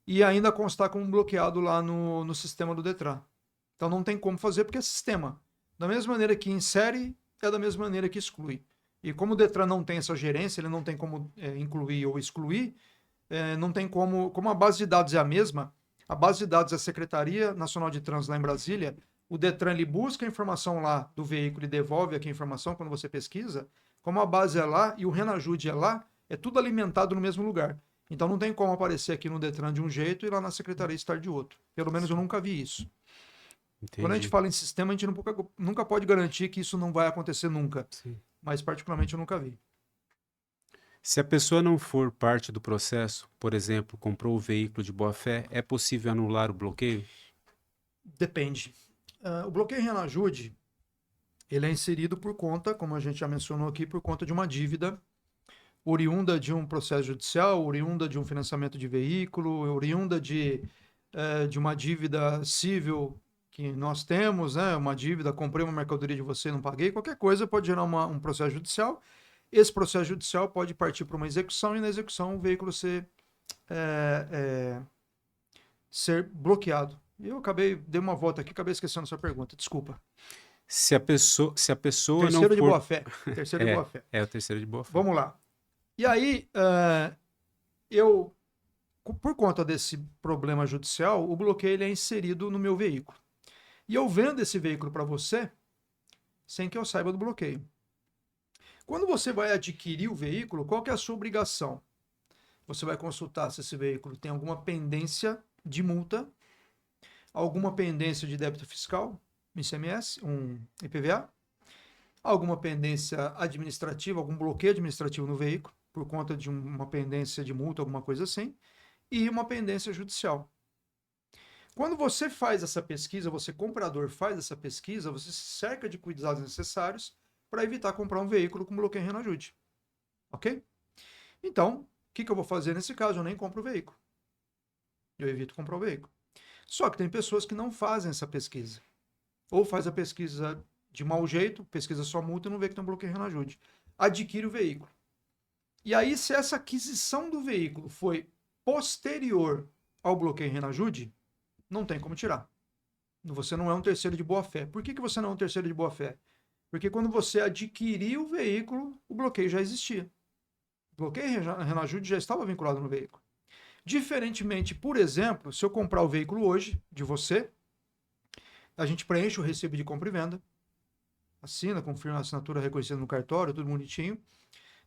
e ainda constar como bloqueado lá no sistema do Detran. Então não tem como fazer porque é sistema. Da mesma maneira que insere, é da mesma maneira que exclui. E como o Detran não tem essa gerência, ele não tem como incluir ou excluir, não tem como a base de dados é a mesma, a base de dados da Secretaria Nacional de Trânsito lá em Brasília, o Detran ele busca a informação lá do veículo e devolve aqui a informação quando você pesquisa, como a base é lá e o Renajude é lá, é tudo alimentado no mesmo lugar. Então não tem como aparecer aqui no Detran de um jeito e lá na Secretaria estar de outro. Pelo menos eu nunca vi isso. Quando a gente Entendi. fala em sistema, a gente nunca pode garantir que isso não vai acontecer nunca. Sim. Mas particularmente eu nunca vi. Se a pessoa não for parte do processo, por exemplo, comprou o veículo de boa-fé, é possível anular o bloqueio? Depende. O bloqueio Renajude, ele é inserido por conta, como a gente já mencionou aqui, por conta de uma dívida oriunda de um processo judicial, oriunda de um financiamento de veículo, oriunda de uma dívida civil que nós temos, né? Uma dívida, comprei uma mercadoria de você, não paguei, qualquer coisa pode gerar um processo judicial. Esse processo judicial pode partir para uma execução e na execução o veículo ser bloqueado. Eu dei uma volta aqui, acabei esquecendo a sua pergunta, desculpa. Se a pessoa não Terceiro de for. boa fé. Terceiro de boa fé. É o terceiro de boa-fé. Vamos lá. E aí, por conta desse problema judicial, o bloqueio ele é inserido no meu veículo. E eu vendo esse veículo para você sem que eu saiba do bloqueio. Quando você vai adquirir o veículo, qual que é a sua obrigação? Você vai consultar se esse veículo tem alguma pendência de multa, alguma pendência de débito fiscal, um ICMS, um IPVA, alguma pendência administrativa, algum bloqueio administrativo no veículo, por conta de uma pendência de multa, alguma coisa assim, e uma pendência judicial. Quando você faz essa pesquisa, você comprador faz essa pesquisa, você se cerca de cuidados necessários para evitar comprar um veículo com bloqueio em Renajude. Ok? Então, o que eu vou fazer nesse caso? Eu nem compro o veículo. Eu evito comprar o veículo. Só que tem pessoas que não fazem essa pesquisa. Ou faz a pesquisa de mau jeito, pesquisa só multa e não vê que tem um bloqueio em Renajude. Adquire o veículo. E aí, se essa aquisição do veículo foi posterior ao bloqueio em Renajude, não tem como tirar. Você não é um terceiro de boa-fé. Por que você não é um terceiro de boa-fé? Porque quando você adquiriu o veículo, o bloqueio já existia. O bloqueio em Renajude já estava vinculado no veículo. Diferentemente, por exemplo, se eu comprar o veículo hoje, de você, a gente preenche o recibo de compra e venda, assina, confirma a assinatura reconhecida no cartório, tudo bonitinho.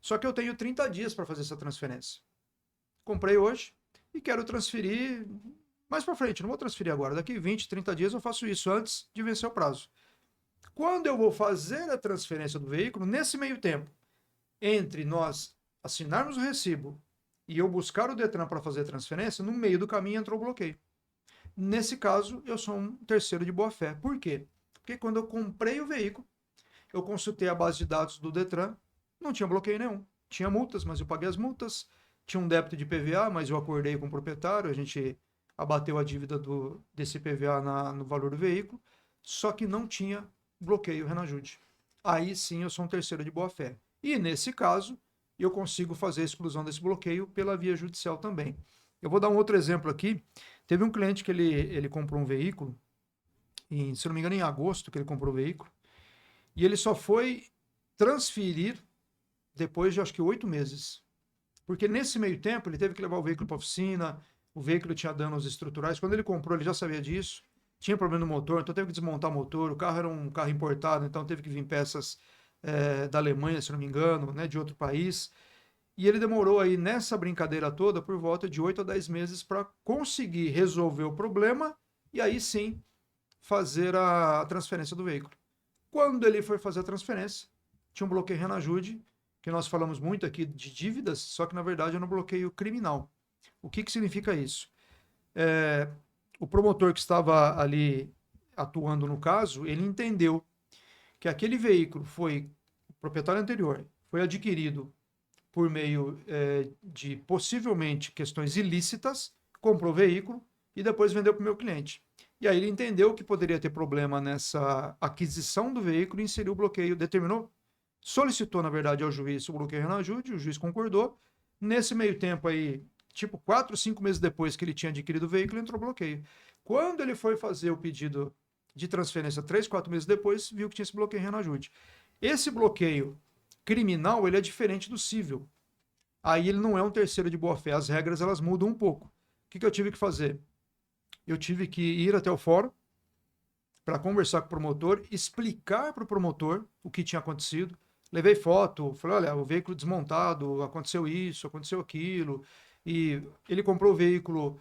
Só que eu tenho 30 dias para fazer essa transferência. Comprei hoje e quero transferir mais para frente, não vou transferir agora. Daqui 20, 30 dias eu faço isso antes de vencer o prazo. Quando eu vou fazer a transferência do veículo, nesse meio tempo, entre nós assinarmos o recibo e eu buscar o Detran para fazer a transferência, no meio do caminho entrou o bloqueio. Nesse caso, eu sou um terceiro de boa-fé. Por quê? Porque quando eu comprei o veículo, eu consultei a base de dados do Detran, não tinha bloqueio nenhum. Tinha multas, mas eu paguei as multas. Tinha um débito de PVA, mas eu acordei com o proprietário, a gente abateu a dívida desse PVA no valor do veículo, só que não tinha bloqueio Renajude. Aí sim eu sou um terceiro de boa-fé. E nesse caso, eu consigo fazer a exclusão desse bloqueio pela via judicial também. Eu vou dar um outro exemplo aqui. Teve um cliente que ele comprou um veículo, se não me engano, em agosto que ele comprou o veículo, e ele só foi transferir depois de acho que 8 meses. Porque nesse meio tempo ele teve que levar o veículo para a oficina, o veículo tinha danos estruturais. Quando ele comprou, ele já sabia disso. Tinha problema no motor, então teve que desmontar o motor. O carro era um carro importado, então teve que vir peças da Alemanha, se não me engano, né, de outro país. E ele demorou aí nessa brincadeira toda por volta de 8 a 10 meses para conseguir resolver o problema e aí sim fazer a transferência do veículo. Quando ele foi fazer a transferência, tinha um bloqueio Renajude, que nós falamos muito aqui de dívidas, só que na verdade era um bloqueio criminal. O que significa isso? O promotor que estava ali atuando no caso, ele entendeu que aquele veículo foi, o proprietário anterior, foi adquirido por meio de possivelmente questões ilícitas, comprou o veículo e depois vendeu para o meu cliente. E aí ele entendeu que poderia ter problema nessa aquisição do veículo e inseriu o bloqueio, determinou, solicitou, na verdade, ao juiz o bloqueio Renajude, o juiz concordou. Nesse meio tempo aí, tipo 4, 5 meses depois que ele tinha adquirido o veículo, entrou bloqueio. Quando ele foi fazer o pedido de transferência 3, 4 meses depois, viu que tinha esse bloqueio Renajude. Esse bloqueio criminal, ele é diferente do civil. Aí ele não é um terceiro de boa-fé, as regras elas mudam um pouco. O que eu tive que fazer? Eu tive que ir até o fórum para conversar com o promotor, explicar para o promotor o que tinha acontecido. Levei foto, falei, olha, o veículo desmontado, aconteceu isso, aconteceu aquilo. E ele comprou o veículo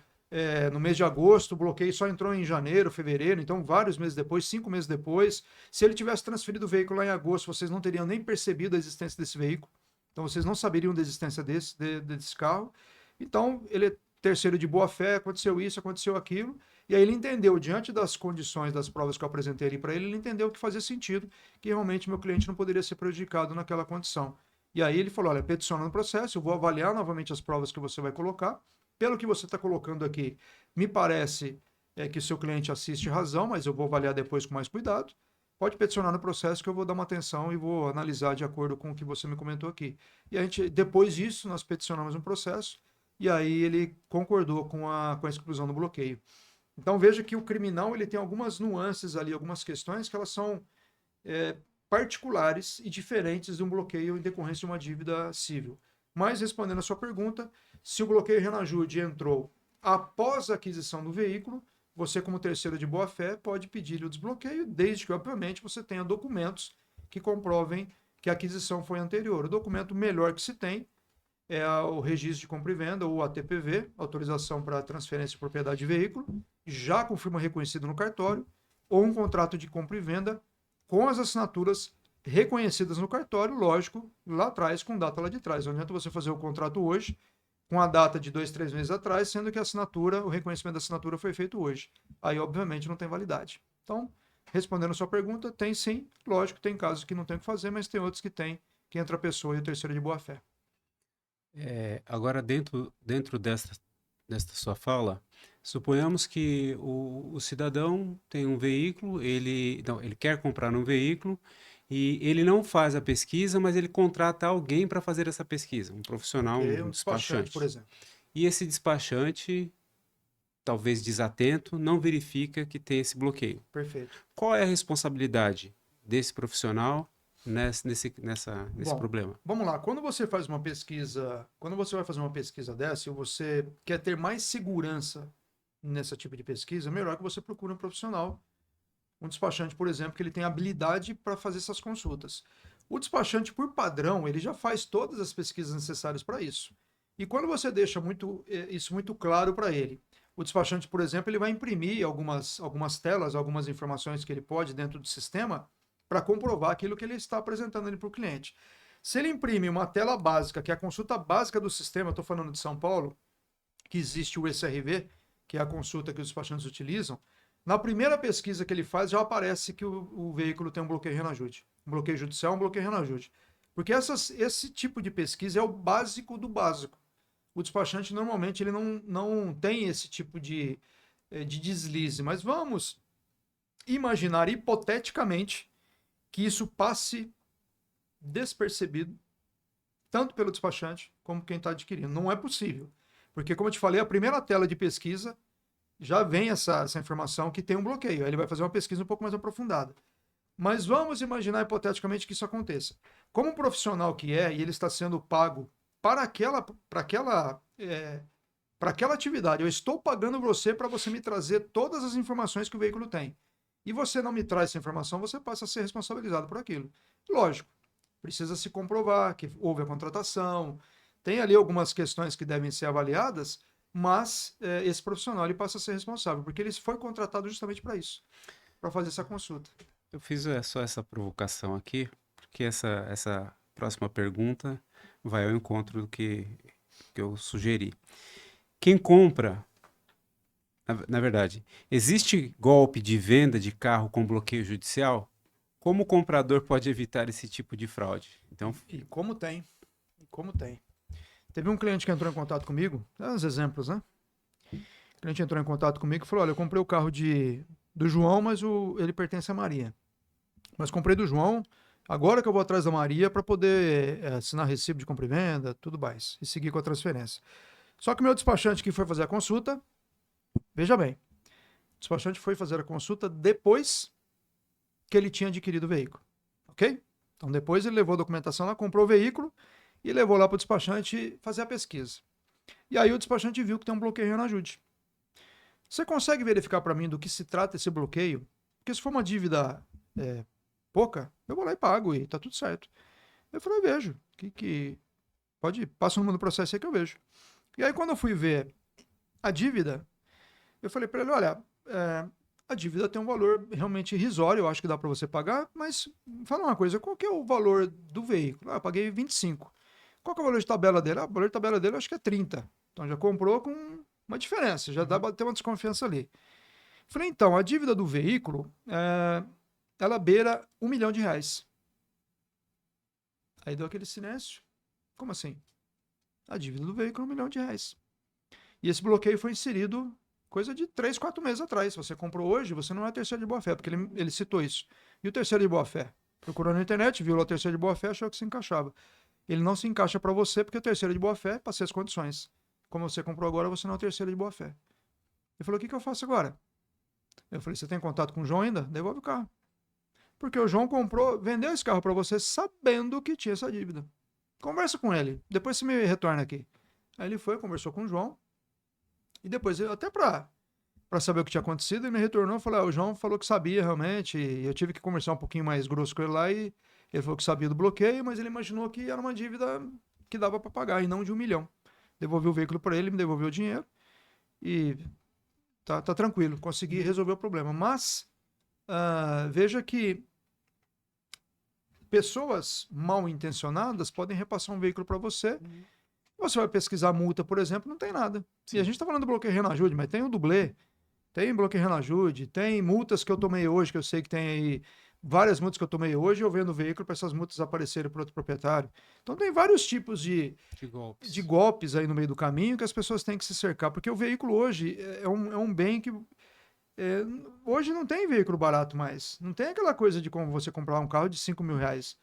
no mês de agosto, o bloqueio só entrou em janeiro, fevereiro, então vários meses depois, 5 meses depois. Se ele tivesse transferido o veículo lá em agosto, vocês não teriam nem percebido a existência desse veículo. Então vocês não saberiam da existência desse carro. Então ele é terceiro de boa fé, aconteceu isso, aconteceu aquilo. E aí ele entendeu, diante das condições das provas que eu apresentei ali para ele, ele entendeu que fazia sentido, que realmente meu cliente não poderia ser prejudicado naquela condição. E aí ele falou, olha, peticiona no processo, eu vou avaliar novamente as provas que você vai colocar. Pelo que você está colocando aqui, me parece que o seu cliente assiste razão, mas eu vou avaliar depois com mais cuidado. Pode peticionar no processo que eu vou dar uma atenção e vou analisar de acordo com o que você me comentou aqui. E a gente, depois disso, nós peticionamos um processo e aí ele concordou com a exclusão do bloqueio. Então veja que o criminal ele tem algumas nuances ali, algumas questões que elas são particulares e diferentes de um bloqueio em decorrência de uma dívida civil. Mas respondendo a sua pergunta, se o bloqueio Renajude entrou após a aquisição do veículo, você como terceiro de boa-fé pode pedir o desbloqueio, desde que obviamente você tenha documentos que comprovem que a aquisição foi anterior. O documento melhor que se tem é o registro de compra e venda, ou ATPV, autorização para transferência de propriedade de veículo, já com firma reconhecida no cartório, ou um contrato de compra e venda com as assinaturas reconhecidas no cartório, lógico, lá atrás, com data lá de trás. Não adianta você fazer o contrato hoje, com a data de 2, 3 meses atrás, sendo que a assinatura, o reconhecimento da assinatura foi feito hoje. Aí, obviamente, não tem validade. Então, respondendo a sua pergunta, tem sim, lógico, tem casos que não tem o que fazer, mas tem outros que tem, que entra a pessoa e o terceiro de boa-fé. Agora, dentro desta sua fala, suponhamos que o cidadão tem um veículo, ele quer comprar um veículo e ele não faz a pesquisa, mas ele contrata alguém para fazer essa pesquisa, um profissional, um despachante, por despachante. exemplo. E esse despachante, talvez desatento, não verifica que tem esse bloqueio. Perfeito. Qual é a responsabilidade desse profissional nesse problema? Vamos lá. Quando você vai fazer uma pesquisa dessa e você quer ter mais segurança nesse tipo de pesquisa, é melhor que você procure um profissional, um despachante, por exemplo, que ele tem habilidade para fazer essas consultas. O despachante, por padrão, ele já faz todas as pesquisas necessárias para isso. E quando você deixa isso muito claro para ele, o despachante, por exemplo, ele vai imprimir algumas telas, algumas informações que ele pode dentro do sistema para comprovar aquilo que ele está apresentando ali para o cliente. Se ele imprime uma tela básica, que é a consulta básica do sistema, estou falando de São Paulo, que existe o ECRV, que é a consulta que os despachantes utilizam, Na primeira pesquisa que ele faz, já aparece que o veículo tem um bloqueio Renajude. Um bloqueio judicial, um bloqueio Renajude. Porque esse tipo de pesquisa é o básico do básico. O despachante, normalmente, ele não tem esse tipo de deslize. Mas vamos imaginar, hipoteticamente, que isso passe despercebido, tanto pelo despachante como quem está adquirindo. Não é possível. Porque, como eu te falei, a primeira tela de pesquisa já vem essa informação que tem um bloqueio. Aí ele vai fazer uma pesquisa um pouco mais aprofundada. Mas vamos imaginar hipoteticamente que isso aconteça. Como um profissional que é, e ele está sendo pago para aquela atividade, eu estou pagando você para você me trazer todas as informações que o veículo tem. E você não me traz essa informação, você passa a ser responsabilizado por aquilo. Lógico, precisa se comprovar que houve a contratação, tem ali algumas questões que devem ser avaliadas, mas esse profissional ele passa a ser responsável, porque ele foi contratado justamente para isso, para fazer essa consulta. Eu fiz só essa provocação aqui, porque essa próxima pergunta vai ao encontro do que eu sugeri. Quem compra, na verdade, existe golpe de venda de carro com bloqueio judicial? Como o comprador pode evitar esse tipo de fraude? Então, E como tem, como tem. Teve um cliente que entrou em contato comigo, dá uns exemplos, né? O cliente entrou em contato comigo e falou: olha, eu comprei o carro do João, mas ele pertence à Maria. Mas comprei do João, agora que eu vou atrás da Maria para poder assinar recibo de compra e venda, tudo mais, e seguir com a transferência. Só que o meu despachante que foi fazer a consulta, veja bem, o despachante foi fazer a consulta depois que ele tinha adquirido o veículo, ok? Então depois ele levou a documentação lá, comprou o veículo e levou lá para o despachante fazer a pesquisa. E aí o despachante viu que tem um bloqueio na ajude. Você consegue verificar para mim do que se trata esse bloqueio? Porque se for uma dívida pouca, eu vou lá e pago e tá tudo certo. Eu falei, eu vejo. Passa o número do processo aí que eu vejo. E aí quando eu fui ver a dívida, eu falei para ele, olha, a dívida tem um valor realmente irrisório, eu acho que dá para você pagar, mas fala uma coisa, qual que é o valor do veículo? Eu paguei 25. Qual que é o valor de tabela dele? O valor de tabela dele eu acho que é 30. Então já comprou com uma diferença, já dá para ter uma desconfiança ali. Falei, então, a dívida do veículo, ela beira R$ 1 milhão. Aí deu aquele silêncio. Como assim? A dívida do veículo é R$ 1 milhão. E esse bloqueio foi inserido coisa de 3, 4 meses atrás. Se você comprou hoje, você não é terceiro de boa-fé, porque ele citou isso. E o terceiro de boa-fé? Procurou na internet, viu lá o terceiro de boa-fé, achou que se encaixava. Ele não se encaixa para você, porque o terceiro de boa-fé passei as condições. Como você comprou agora, você não é o terceiro de boa-fé. Ele falou, o que eu faço agora? Eu falei, você tem contato com o João ainda? Devolve o carro. Porque o João vendeu esse carro para você sabendo que tinha essa dívida. Conversa com ele, depois você me retorna aqui. Aí ele foi, conversou com o João, e depois, até para saber o que tinha acontecido, ele me retornou e falou: o João falou que sabia realmente, e eu tive que conversar um pouquinho mais grosso com ele lá, e ele falou que sabia do bloqueio, mas ele imaginou que era uma dívida que dava para pagar, e não de 1 milhão. Devolvi o veículo para ele, me devolveu o dinheiro, e tá tranquilo, consegui resolver o problema. Mas, veja que pessoas mal intencionadas podem repassar um veículo para você. Você vai pesquisar multa, por exemplo, não tem nada. Sim. E a gente está falando do bloqueio Renajude, mas tem o dublê, tem bloqueio Renajude, tem multas que eu tomei hoje, que eu sei que tem aí várias multas que eu tomei hoje, eu vendo o veículo para essas multas aparecerem para outro proprietário. Então tem vários tipos de golpes aí no meio do caminho que as pessoas têm que se cercar, porque o veículo hoje é um bem que hoje não tem veículo barato mais. Não tem aquela coisa de como você comprar um carro de R$ 5.000.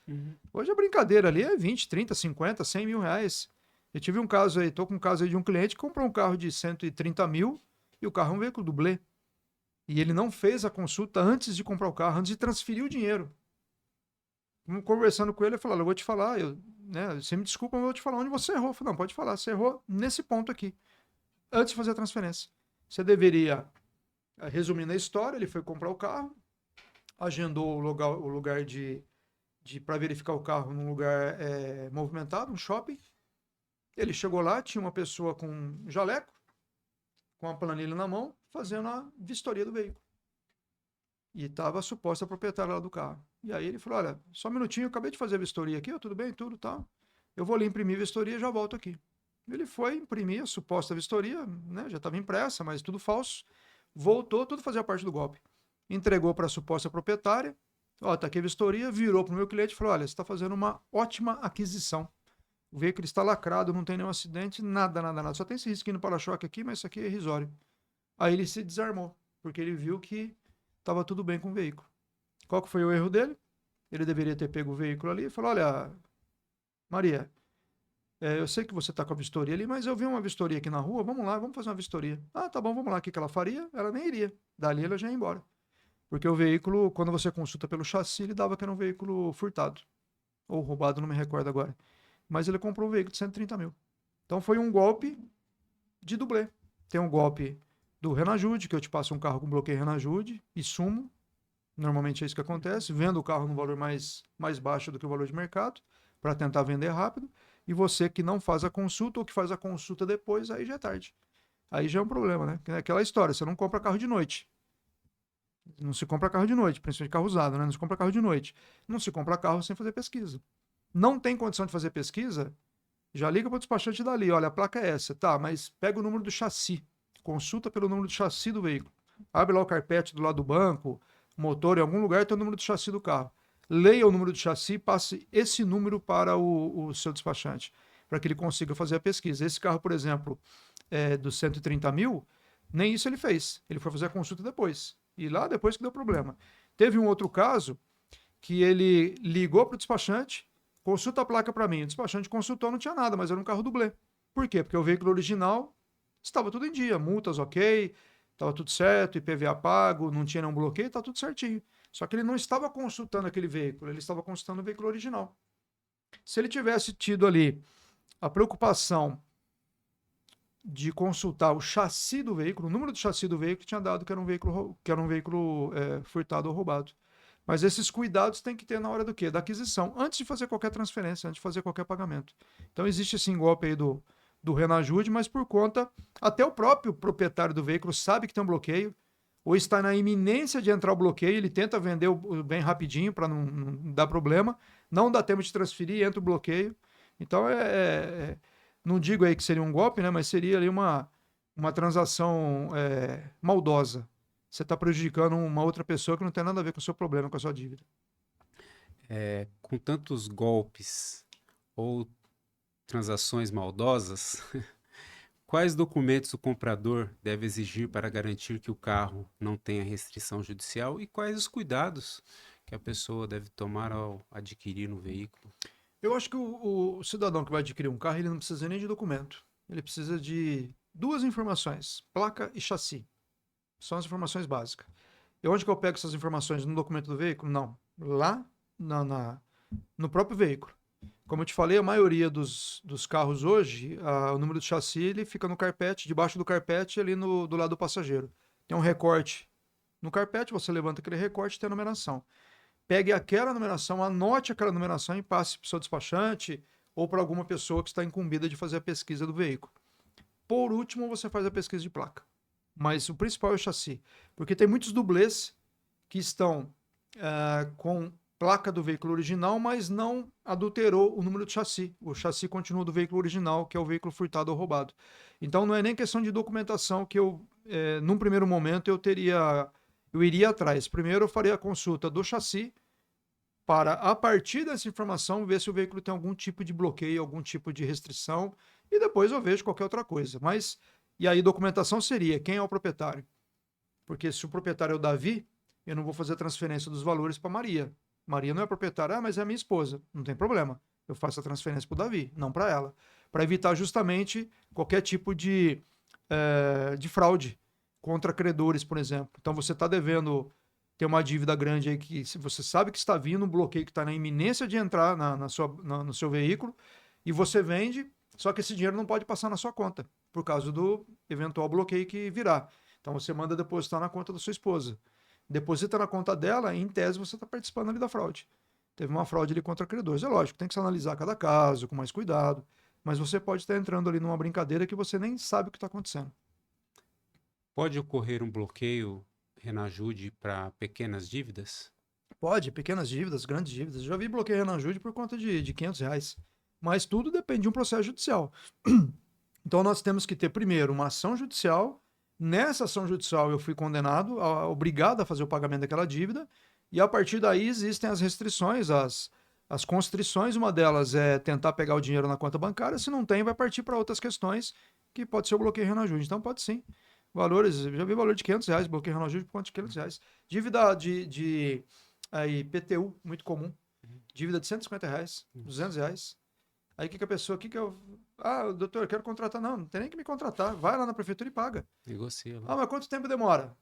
Hoje a brincadeira ali é 20, 30, 50, R$ 100.000. Eu tive um caso aí, tô com um caso aí de um cliente que comprou um carro de 130 mil e o carro é um veículo dublê. E ele não fez a consulta antes de comprar o carro, antes de transferir o dinheiro. Conversando com ele, eu falei, eu vou te falar, você me desculpa, mas eu vou te falar onde você errou. Eu falei, não, pode falar, você errou nesse ponto aqui, antes de fazer a transferência. Você deveria, resumindo a história, ele foi comprar o carro, agendou o lugar para verificar o carro num lugar movimentado, um shopping. Ele chegou lá, tinha uma pessoa com um jaleco, com uma planilha na mão, fazendo a vistoria do veículo. E estava a suposta proprietária lá do carro. E aí ele falou, olha, só um minutinho, eu acabei de fazer a vistoria aqui, tudo bem, tudo tal. Eu vou ali imprimir a vistoria e já volto aqui. Ele foi imprimir a suposta vistoria, né, já estava impressa, mas tudo falso. voltou, tudo fazia parte do golpe. Entregou para a suposta proprietária, ó, tá aqui a vistoria, virou para o meu cliente e falou, olha, você está fazendo uma ótima aquisição. O veículo está lacrado, não tem nenhum acidente, nada, nada, nada. Só tem esse risquinho no para-choque aqui, mas isso aqui é irrisório. Aí ele se desarmou, porque ele viu que estava tudo bem com o veículo. Qual que foi o erro dele? Ele deveria ter pego o veículo ali e falou, olha, Maria, eu sei que você está com a vistoria ali, mas eu vi uma vistoria aqui na rua, vamos lá, vamos fazer uma vistoria. Ah, tá bom, vamos lá. O que que ela faria? Ela nem iria. Dali ela já ia embora. Porque o veículo, quando você consulta pelo chassi, ele dava que era um veículo furtado. Ou roubado, não me recordo agora. Mas ele comprou um veículo de 130 mil. Então foi um golpe de dublê. Tem um golpe do Renajude, que eu te passo um carro com bloqueio Renajude e sumo. Normalmente é isso que acontece. Vendo o carro no valor mais baixo do que o valor de mercado, para tentar vender rápido. E você que não faz a consulta ou que faz a consulta depois, aí já é tarde. Aí já é um problema, né? É aquela história, você não compra carro de noite. Não se compra carro de noite, principalmente carro usado, né? Não se compra carro de noite. Não se compra carro sem fazer pesquisa. Não tem condição de fazer pesquisa? Já liga para o despachante dali, olha, a placa é essa, tá, mas pega o número do chassi, consulta pelo número do chassi do veículo. Abre lá o carpete do lado do banco, motor, em algum lugar tem o número do chassi do carro. Leia o número do chassi e passe esse número para o seu despachante, para que ele consiga fazer a pesquisa. Esse carro, por exemplo, dos 130 mil, nem isso ele fez. Ele foi fazer a consulta depois. E lá depois que deu problema. Teve um outro caso que ele ligou para o despachante, consulta a placa para mim. O despachante consultou, não tinha nada, mas era um carro dublê. Por quê? Porque o veículo original estava tudo em dia, multas ok, estava tudo certo, IPVA pago, não tinha nenhum bloqueio, está tudo certinho. Só que ele não estava consultando aquele veículo, ele estava consultando o veículo original. Se ele tivesse tido ali a preocupação de consultar o chassi do veículo, o número do chassi do veículo, tinha dado que era um veículo furtado ou roubado. Mas esses cuidados tem que ter na hora do quê? Da aquisição, antes de fazer qualquer transferência, antes de fazer qualquer pagamento. Então existe esse golpe aí do Renajude, mas por conta, até o próprio proprietário do veículo sabe que tem um bloqueio, ou está na iminência de entrar o bloqueio, ele tenta vender o bem rapidinho para não dar problema, não dá tempo de transferir, entra o bloqueio. Então não digo aí que seria um golpe, né? Mas seria ali uma transação maldosa. Você está prejudicando uma outra pessoa que não tem nada a ver com o seu problema, com a sua dívida. Com tantos golpes ou transações maldosas, quais documentos o comprador deve exigir para garantir que o carro não tenha restrição judicial e quais os cuidados que a pessoa deve tomar ao adquirir um veículo? Eu acho que o cidadão que vai adquirir um carro, ele não precisa nem de documento. Ele precisa de duas informações, placa e chassi. São as informações básicas. E onde que eu pego essas informações? No documento do veículo? Não. Lá no próprio veículo. Como eu te falei, a maioria dos carros hoje, o número do chassi ele fica no carpete, debaixo do carpete, ali do lado do passageiro. Tem um recorte no carpete, você levanta aquele recorte e tem a numeração. Pegue aquela numeração, anote aquela numeração e passe para o seu despachante ou para alguma pessoa que está incumbida de fazer a pesquisa do veículo. Por último, você faz a pesquisa de placa. Mas o principal é o chassi. Porque tem muitos dublês que estão com placa do veículo original, mas não adulterou o número do chassi. O chassi continua do veículo original, que é o veículo furtado ou roubado. Então não é nem questão de documentação que num primeiro momento, eu iria atrás. Primeiro eu faria a consulta do chassi para, a partir dessa informação, ver se o veículo tem algum tipo de bloqueio, algum tipo de restrição, e depois eu vejo qualquer outra coisa. Mas, e aí documentação seria quem é o proprietário. Porque se o proprietário é o Davi, eu não vou fazer a transferência dos valores para Maria. Maria não é proprietária, mas é a minha esposa. Não tem problema. Eu faço a transferência para o Davi, não para ela. Para evitar justamente qualquer tipo de fraude contra credores, por exemplo. Então você está devendo, ter uma dívida grande aí que se você sabe que está vindo um bloqueio que está na iminência de entrar no seu veículo e você vende, só que esse dinheiro não pode passar na sua conta por causa do eventual bloqueio que virá. Então você manda depositar na conta da sua esposa. Deposita na conta dela e, em tese, você está participando ali da fraude. Teve uma fraude ali contra credores. É lógico, tem que se analisar cada caso com mais cuidado, mas você pode estar entrando ali numa brincadeira que você nem sabe o que está acontecendo. Pode ocorrer um bloqueio Renajude para pequenas dívidas? Pode, pequenas dívidas, grandes dívidas. Já vi bloqueio Renajude por conta de R$ 500. Mas tudo depende de um processo judicial. Então nós temos que ter, primeiro, uma ação judicial Nessa ação judicial eu fui condenado, obrigado a fazer o pagamento daquela dívida, e a partir daí existem as restrições, as constrições. Uma delas é tentar pegar o dinheiro na conta bancária, se não tem, vai partir para outras questões, que pode ser o bloqueio renajude. Então pode sim. Valores, já vi valor de R$ 500, bloqueio renajude por conta de R$ 500. Dívida de IPTU, muito comum. Dívida de R$ 150, R$ 200. Aí o que, que a pessoa, que eu... Ah, doutor, eu quero contratar. Não, não tem nem que me contratar. Vai lá na prefeitura e paga. Negocia Ah, lá. mas quanto tempo demora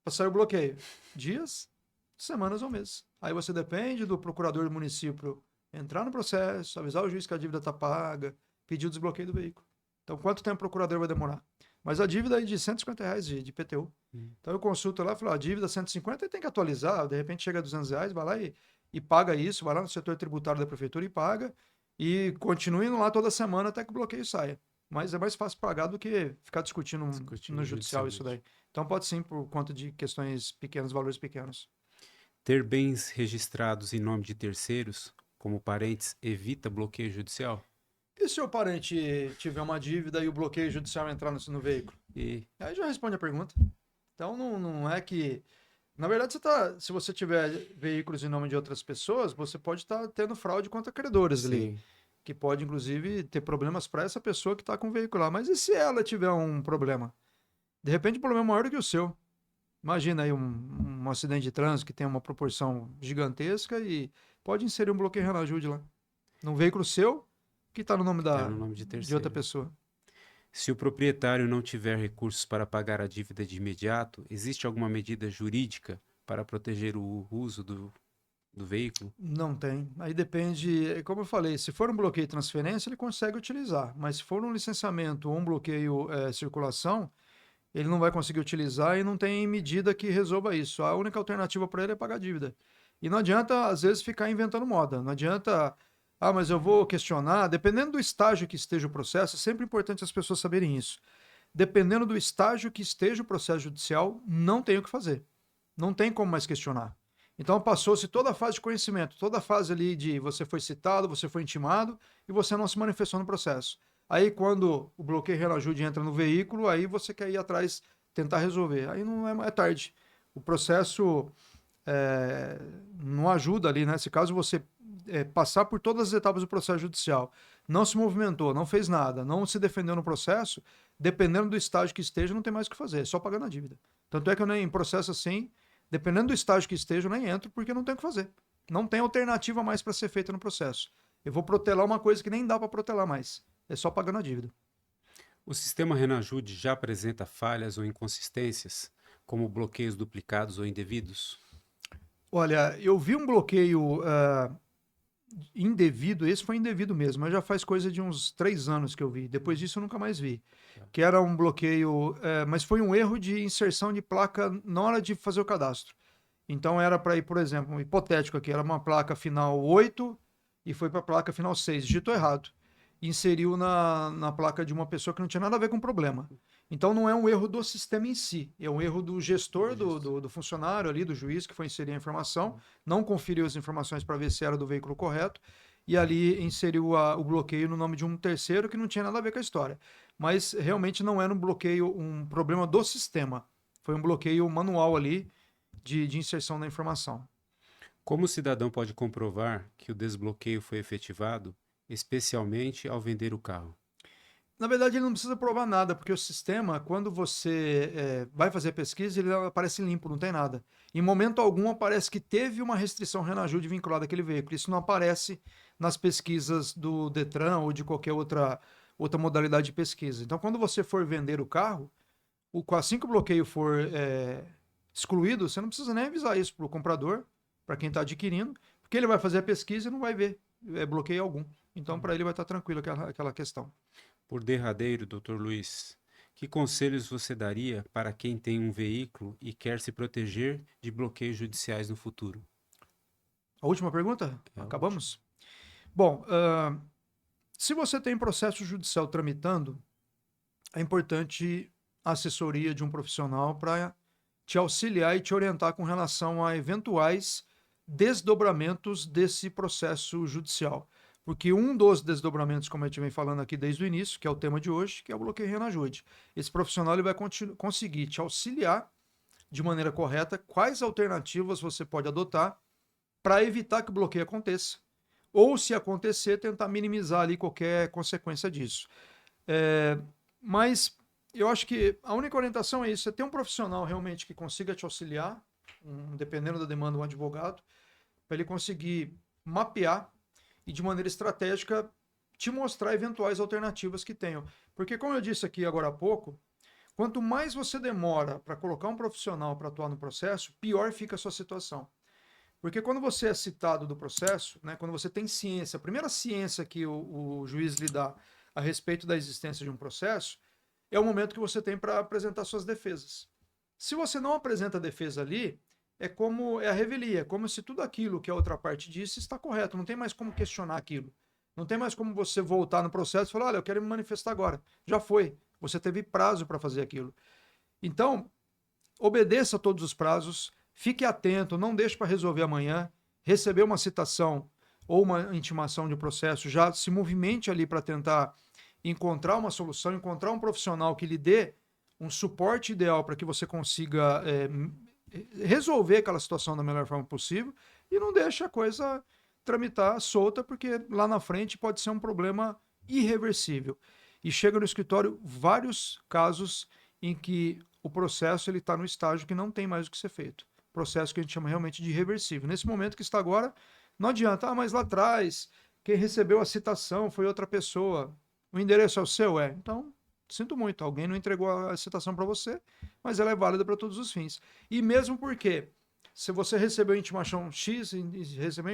para sair o bloqueio? Dias, semanas ou meses. Aí você depende do procurador do município entrar no processo, avisar o juiz que a dívida está paga, pedir o desbloqueio do veículo. Então, quanto tempo o procurador vai demorar? Mas a dívida aí de R$ 150 de IPTU. Então eu consulto lá e falo, a dívida 150 tem que atualizar, de repente chega a R$ 200, vai lá e paga isso, vai lá no setor tributário da prefeitura e paga, e continue indo lá toda semana até que o bloqueio saia. Mas é mais fácil pagar do que ficar discutindo no judicial isso daí. Então pode sim, por conta de questões pequenas, valores pequenos. Ter bens registrados em nome de terceiros, como parentes, evita bloqueio judicial? E se o parente tiver uma dívida e o bloqueio judicial entrar no veículo? E Aí já responde a pergunta. Então não é que... Na verdade, se você tiver veículos em nome de outras pessoas, você pode estar tendo fraude contra credores ali. sim, Que pode, inclusive, ter problemas para essa pessoa que está com o veículo lá. Mas e se ela tiver um problema? De repente, o problema é maior do que o seu. Imagina aí um acidente de trânsito que tem uma proporção gigantesca e pode inserir um bloqueio renajude lá. Num veículo seu que está no nome é no nome de de outra terceiro. pessoa. Se o proprietário não tiver recursos para pagar a dívida de imediato, existe alguma medida jurídica para proteger o uso do veículo? Não tem. Aí depende, como eu falei, se for um bloqueio de transferência, ele consegue utilizar. Mas se for um licenciamento ou um bloqueio circulação, ele não vai conseguir utilizar e não tem medida que resolva isso. A única alternativa para ele é pagar a dívida. E não adianta, às vezes, ficar inventando moda. Não adianta, mas eu vou questionar. Dependendo do estágio que esteja o processo, é sempre importante as pessoas saberem isso. Dependendo do estágio que esteja o processo judicial, não tem o que fazer. Não tem como mais questionar. Então passou-se toda a fase de conhecimento, toda a fase ali de você foi citado, você foi intimado e você não se manifestou no processo. Aí quando o bloqueio renajude entra no veículo, aí você quer ir atrás, tentar resolver. Aí não é tarde. O processo não ajuda ali, né? Se caso você passar por todas as etapas do processo judicial, não se movimentou, não fez nada, não se defendeu no processo, dependendo do estágio que esteja, não tem mais o que fazer, é só pagando a dívida. Tanto é que eu nem em processo assim, dependendo do estágio que esteja, eu nem entro porque não tem o que fazer. Não tem alternativa mais para ser feita no processo. Eu vou protelar uma coisa que nem dá para protelar mais. É só pagando a dívida. O sistema Renajude já apresenta falhas ou inconsistências, como bloqueios duplicados ou indevidos? Olha, eu vi um bloqueio indevido, esse foi indevido mesmo, mas já faz coisa de uns 3 anos que eu vi. Depois disso eu nunca mais vi. Que era um bloqueio, mas foi um erro de inserção de placa na hora de fazer o cadastro. Então era para ir, por exemplo, um hipotético aqui, era uma placa final 8 e foi para a placa final 6. Digitou errado. Inseriu na placa de uma pessoa que não tinha nada a ver com o problema. Então não é um erro do sistema em si, é um erro do gestor, do funcionário ali, do juiz que foi inserir a informação, não conferiu as informações para ver se era do veículo correto, e ali inseriu o bloqueio no nome de um terceiro que não tinha nada a ver com a história. Mas realmente não era um bloqueio, um problema do sistema. Foi um bloqueio manual ali de inserção da informação. Como o cidadão pode comprovar que o desbloqueio foi efetivado, especialmente ao vender o carro? Na verdade, ele não precisa provar nada, porque o sistema, quando você vai fazer a pesquisa, ele aparece limpo, não tem nada. Em momento algum aparece que teve uma restrição Renajude vinculada àquele veículo. Isso não aparece nas pesquisas do Detran ou de qualquer outra modalidade de pesquisa. Então, quando você for vender o carro, assim que o bloqueio for excluído, você não precisa nem avisar isso para o comprador, para quem está adquirindo, porque ele vai fazer a pesquisa e não vai ver bloqueio algum. Então, para ele vai estar tranquilo aquela questão. Por derradeiro, Dr. Luiz, que conselhos você daria para quem tem um veículo e quer se proteger de bloqueios judiciais no futuro? A última pergunta? É a Acabamos? Bom, se você tem processo judicial tramitando, é importante a assessoria de um profissional para te auxiliar e te orientar com relação a eventuais desdobramentos desse processo judicial. Porque um dos desdobramentos, como a gente vem falando aqui desde o início, que é o tema de hoje, que é o bloqueio Renajude. Esse profissional ele vai conseguir te auxiliar de maneira correta quais alternativas você pode adotar para evitar que o bloqueio aconteça. Ou, se acontecer, tentar minimizar ali qualquer consequência disso. Mas eu acho que a única orientação é isso: você ter um profissional realmente que consiga te auxiliar, dependendo da demanda, um advogado, para ele conseguir mapear e, de maneira estratégica, te mostrar eventuais alternativas que tenham. Porque, como eu disse aqui agora há pouco, quanto mais você demora para colocar um profissional para atuar no processo, pior fica a sua situação. Porque quando você é citado do processo, né, quando você tem ciência, a primeira ciência que o juiz lhe dá a respeito da existência de um processo, é o momento que você tem para apresentar suas defesas. Se você não apresenta a defesa ali, é a revelia, é como se tudo aquilo que a outra parte disse está correto, não tem mais como questionar aquilo. Não tem mais como você voltar no processo e falar: olha, eu quero me manifestar agora. Já foi. Você teve prazo para fazer aquilo. Então, obedeça a todos os prazos, fique atento, não deixe para resolver amanhã. Receber uma citação ou uma intimação de processo, já se movimente ali para tentar encontrar uma solução, encontrar um profissional que lhe dê um suporte ideal para que você consiga resolver aquela situação da melhor forma possível e não deixe a coisa tramitar solta, porque lá na frente pode ser um problema irreversível. E chega no escritório vários casos em que o processo está no estágio que não tem mais o que ser feito. Processo que a gente chama realmente de irreversível. Nesse momento que está agora, não adianta, mas lá atrás, quem recebeu a citação foi outra pessoa. O endereço é o seu? Então, sinto muito, alguém não entregou a citação para você, mas ela é válida para todos os fins. E mesmo porque, se você recebeu a intimação X, recebeu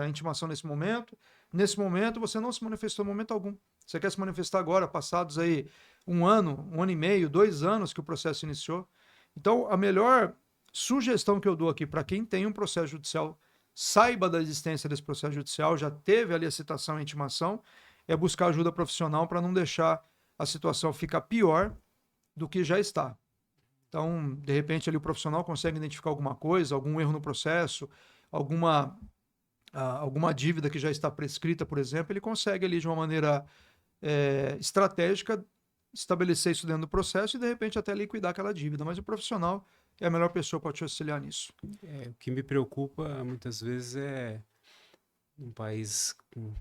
a intimação nesse momento você não se manifestou em momento algum. Você quer se manifestar agora, passados aí um ano e meio, 2 anos que o processo iniciou. Então, a melhor sugestão que eu dou aqui para quem tem um processo judicial, saiba da existência desse processo judicial, já teve ali a citação e a intimação, é buscar ajuda profissional para não deixar a situação ficar pior do que já está. Então, de repente, ali o profissional consegue identificar alguma coisa, algum erro no processo, alguma dívida que já está prescrita, por exemplo, ele consegue ali de uma maneira estratégica estabelecer isso dentro do processo e, de repente, até liquidar aquela dívida. Mas o profissional é a melhor pessoa para te auxiliar nisso. O que me preocupa muitas vezes é um país com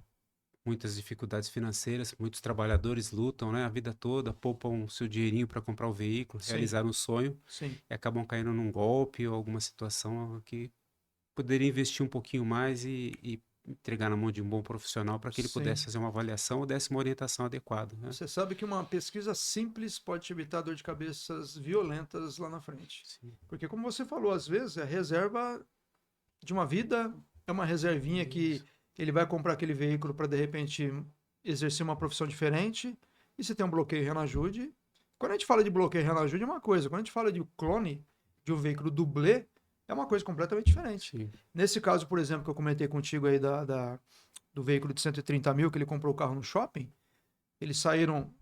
muitas dificuldades financeiras, muitos trabalhadores lutam, né, a vida toda, poupam seu dinheirinho para comprar o veículo, Sim. realizar um sonho, Sim. e acabam caindo num golpe ou alguma situação que poderia investir um pouquinho mais e entregar na mão de um bom profissional para que ele Sim. pudesse fazer uma avaliação ou desse uma orientação adequada, né? Você sabe que uma pesquisa simples pode te evitar dor de cabeças violentas lá na frente. Sim. Porque, como você falou, às vezes a reserva de uma vida é uma reservinha que ele vai comprar aquele veículo para, de repente, exercer uma profissão diferente, e você tem um bloqueio Renajude. Quando a gente fala de bloqueio Renajude é uma coisa, quando a gente fala de clone de um veículo dublê, é uma coisa completamente diferente. Sim. Nesse caso, por exemplo, que eu comentei contigo aí do veículo de 130 mil, que ele comprou o carro no shopping, eles saíram,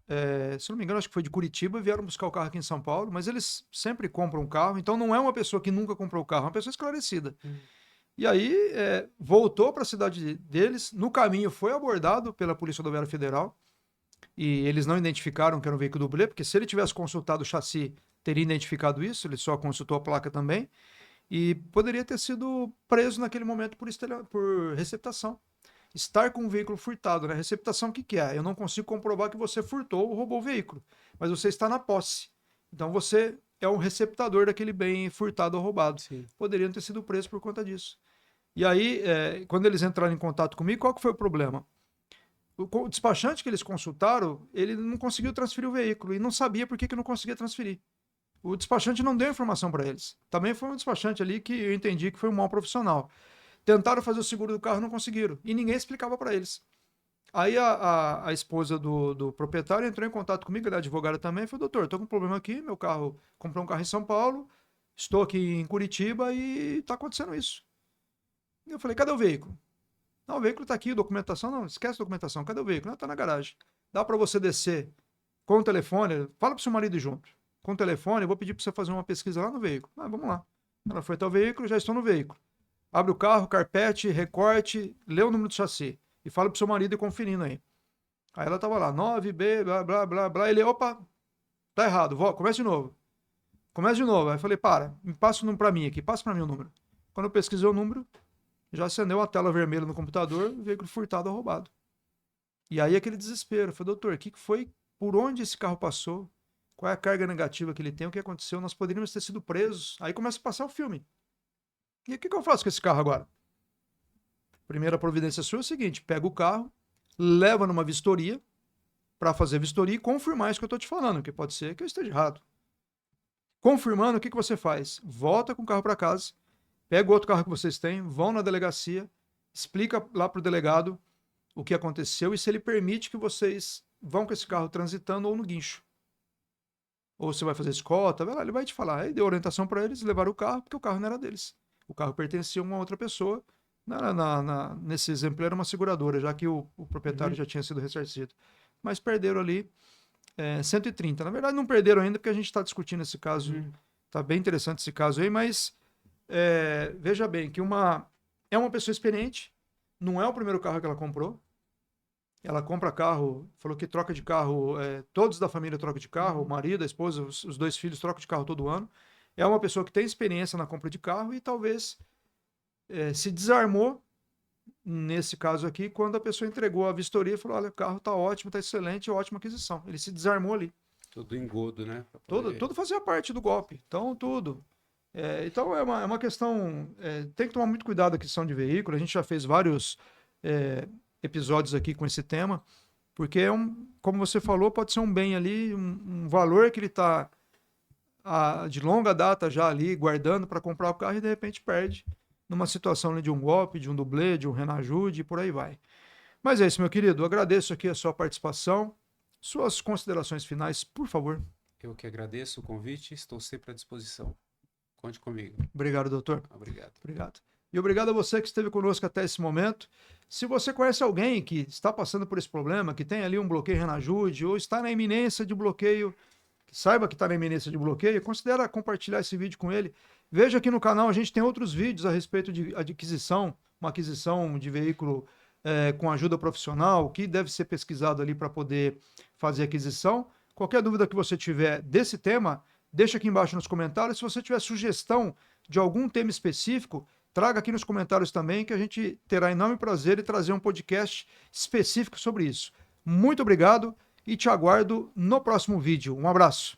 se não me engano, acho que foi de Curitiba e vieram buscar o carro aqui em São Paulo, mas eles sempre compram um carro, então não é uma pessoa que nunca comprou o carro, é uma pessoa esclarecida. E aí voltou para a cidade deles, no caminho foi abordado pela Polícia Rodoviária Federal, e eles não identificaram que era um veículo dublê, porque se ele tivesse consultado o chassi, teria identificado isso, ele só consultou a placa também, e poderia ter sido preso naquele momento por receptação. Estar com o veículo furtado, né? Receptação, o que é? Eu não consigo comprovar que você furtou ou roubou o veículo, mas você está na posse. Então você é um receptador daquele bem furtado ou roubado. Sim. Poderiam ter sido presos por conta disso. E aí, quando eles entraram em contato comigo, qual que foi o problema? O despachante que eles consultaram, ele não conseguiu transferir o veículo e não sabia por que não conseguia transferir. O despachante não deu informação para eles. Também foi um despachante ali que eu entendi que foi um mau profissional. Tentaram fazer o seguro do carro, não conseguiram. E ninguém explicava para eles. Aí a esposa do proprietário entrou em contato comigo, ele é advogada também, falou: doutor, estou com um problema aqui, meu carro, comprei um carro em São Paulo, estou aqui em Curitiba e está acontecendo isso. E eu falei: cadê o veículo? Não, o veículo está aqui, documentação, não, esquece a documentação, cadê o veículo? Não, está na garagem. Dá para você descer com o telefone, fala para o seu marido ir junto. Com o telefone, eu vou pedir para você fazer uma pesquisa lá no veículo. Vamos lá. Ela foi até o veículo, já estou no veículo. Abre o carro, carpete, recorte, lê o número do chassi. e fala pro seu marido ir conferindo aí. Aí ela tava lá, 9B, blá, blá, blá, blá. Ele, opa, tá errado, começa de novo. Começa de novo. Aí eu falei, me passa o número pra mim aqui, passa pra mim o número. Quando eu pesquisei o número, já acendeu a tela vermelha no computador, veículo furtado ou roubado. E aí aquele desespero. Eu falei, doutor, o que foi? Por onde esse carro passou? Qual é a carga negativa que ele tem? O que aconteceu? Nós poderíamos ter sido presos. Aí começa a passar o filme. E o que eu faço com esse carro agora? Primeira providência sua é o seguinte, pega o carro, leva numa vistoria, para fazer a vistoria e confirmar isso que eu estou te falando, que pode ser que eu esteja errado. Confirmando, o que você faz? Volta com o carro para casa, pega o outro carro que vocês têm, vão na delegacia, explica lá para o delegado o que aconteceu e se ele permite que vocês vão com esse carro transitando ou no guincho. Ou você vai fazer escolta, vai lá, ele vai te falar. Aí deu orientação para eles, levaram o carro, porque o carro não era deles. O carro pertencia a uma outra pessoa. Nesse exemplo era uma seguradora, já que o proprietário já tinha sido ressarcido. Mas perderam ali 130. Na verdade, não perderam ainda, porque a gente está discutindo esse caso. Está bem interessante esse caso aí, mas veja bem que é uma pessoa experiente, não é o primeiro carro que ela comprou. Ela compra carro, falou que troca de carro, todos da família trocam de carro, o marido, a esposa, os 2 filhos trocam de carro todo ano. É uma pessoa que tem experiência na compra de carro e talvez se desarmou, nesse caso aqui, quando a pessoa entregou a vistoria e falou, olha, o carro está ótimo, está excelente, ótima aquisição. Ele se desarmou ali. Tudo engodo, né? Tudo fazia parte do golpe. Então, tudo. Então, é uma questão... tem que tomar muito cuidado com a aquisição de veículo. A gente já fez vários episódios aqui com esse tema, porque como você falou, pode ser um bem ali, um valor que ele está de longa data já ali, guardando para comprar o carro e de repente perde numa situação de um golpe, de um dublê, de um Renajude e por aí vai. Mas é isso, meu querido. Eu agradeço aqui a sua participação. Suas considerações finais, por favor. Eu que agradeço o convite, estou sempre à disposição. Conte comigo. Obrigado, doutor. Obrigado. Obrigado. E obrigado a você que esteve conosco até esse momento. Se você conhece alguém que está passando por esse problema, que tem ali um bloqueio Renajude ou está na iminência de bloqueio, que saiba que está na iminência de bloqueio, considere compartilhar esse vídeo com ele. Veja aqui no canal, a gente tem outros vídeos a respeito de aquisição, uma aquisição de veículo com ajuda profissional, que deve ser pesquisado ali para poder fazer a aquisição. Qualquer dúvida que você tiver desse tema, deixa aqui embaixo nos comentários. Se você tiver sugestão de algum tema específico, traga aqui nos comentários também, que a gente terá enorme prazer em trazer um podcast específico sobre isso. Muito obrigado e te aguardo no próximo vídeo. Um abraço.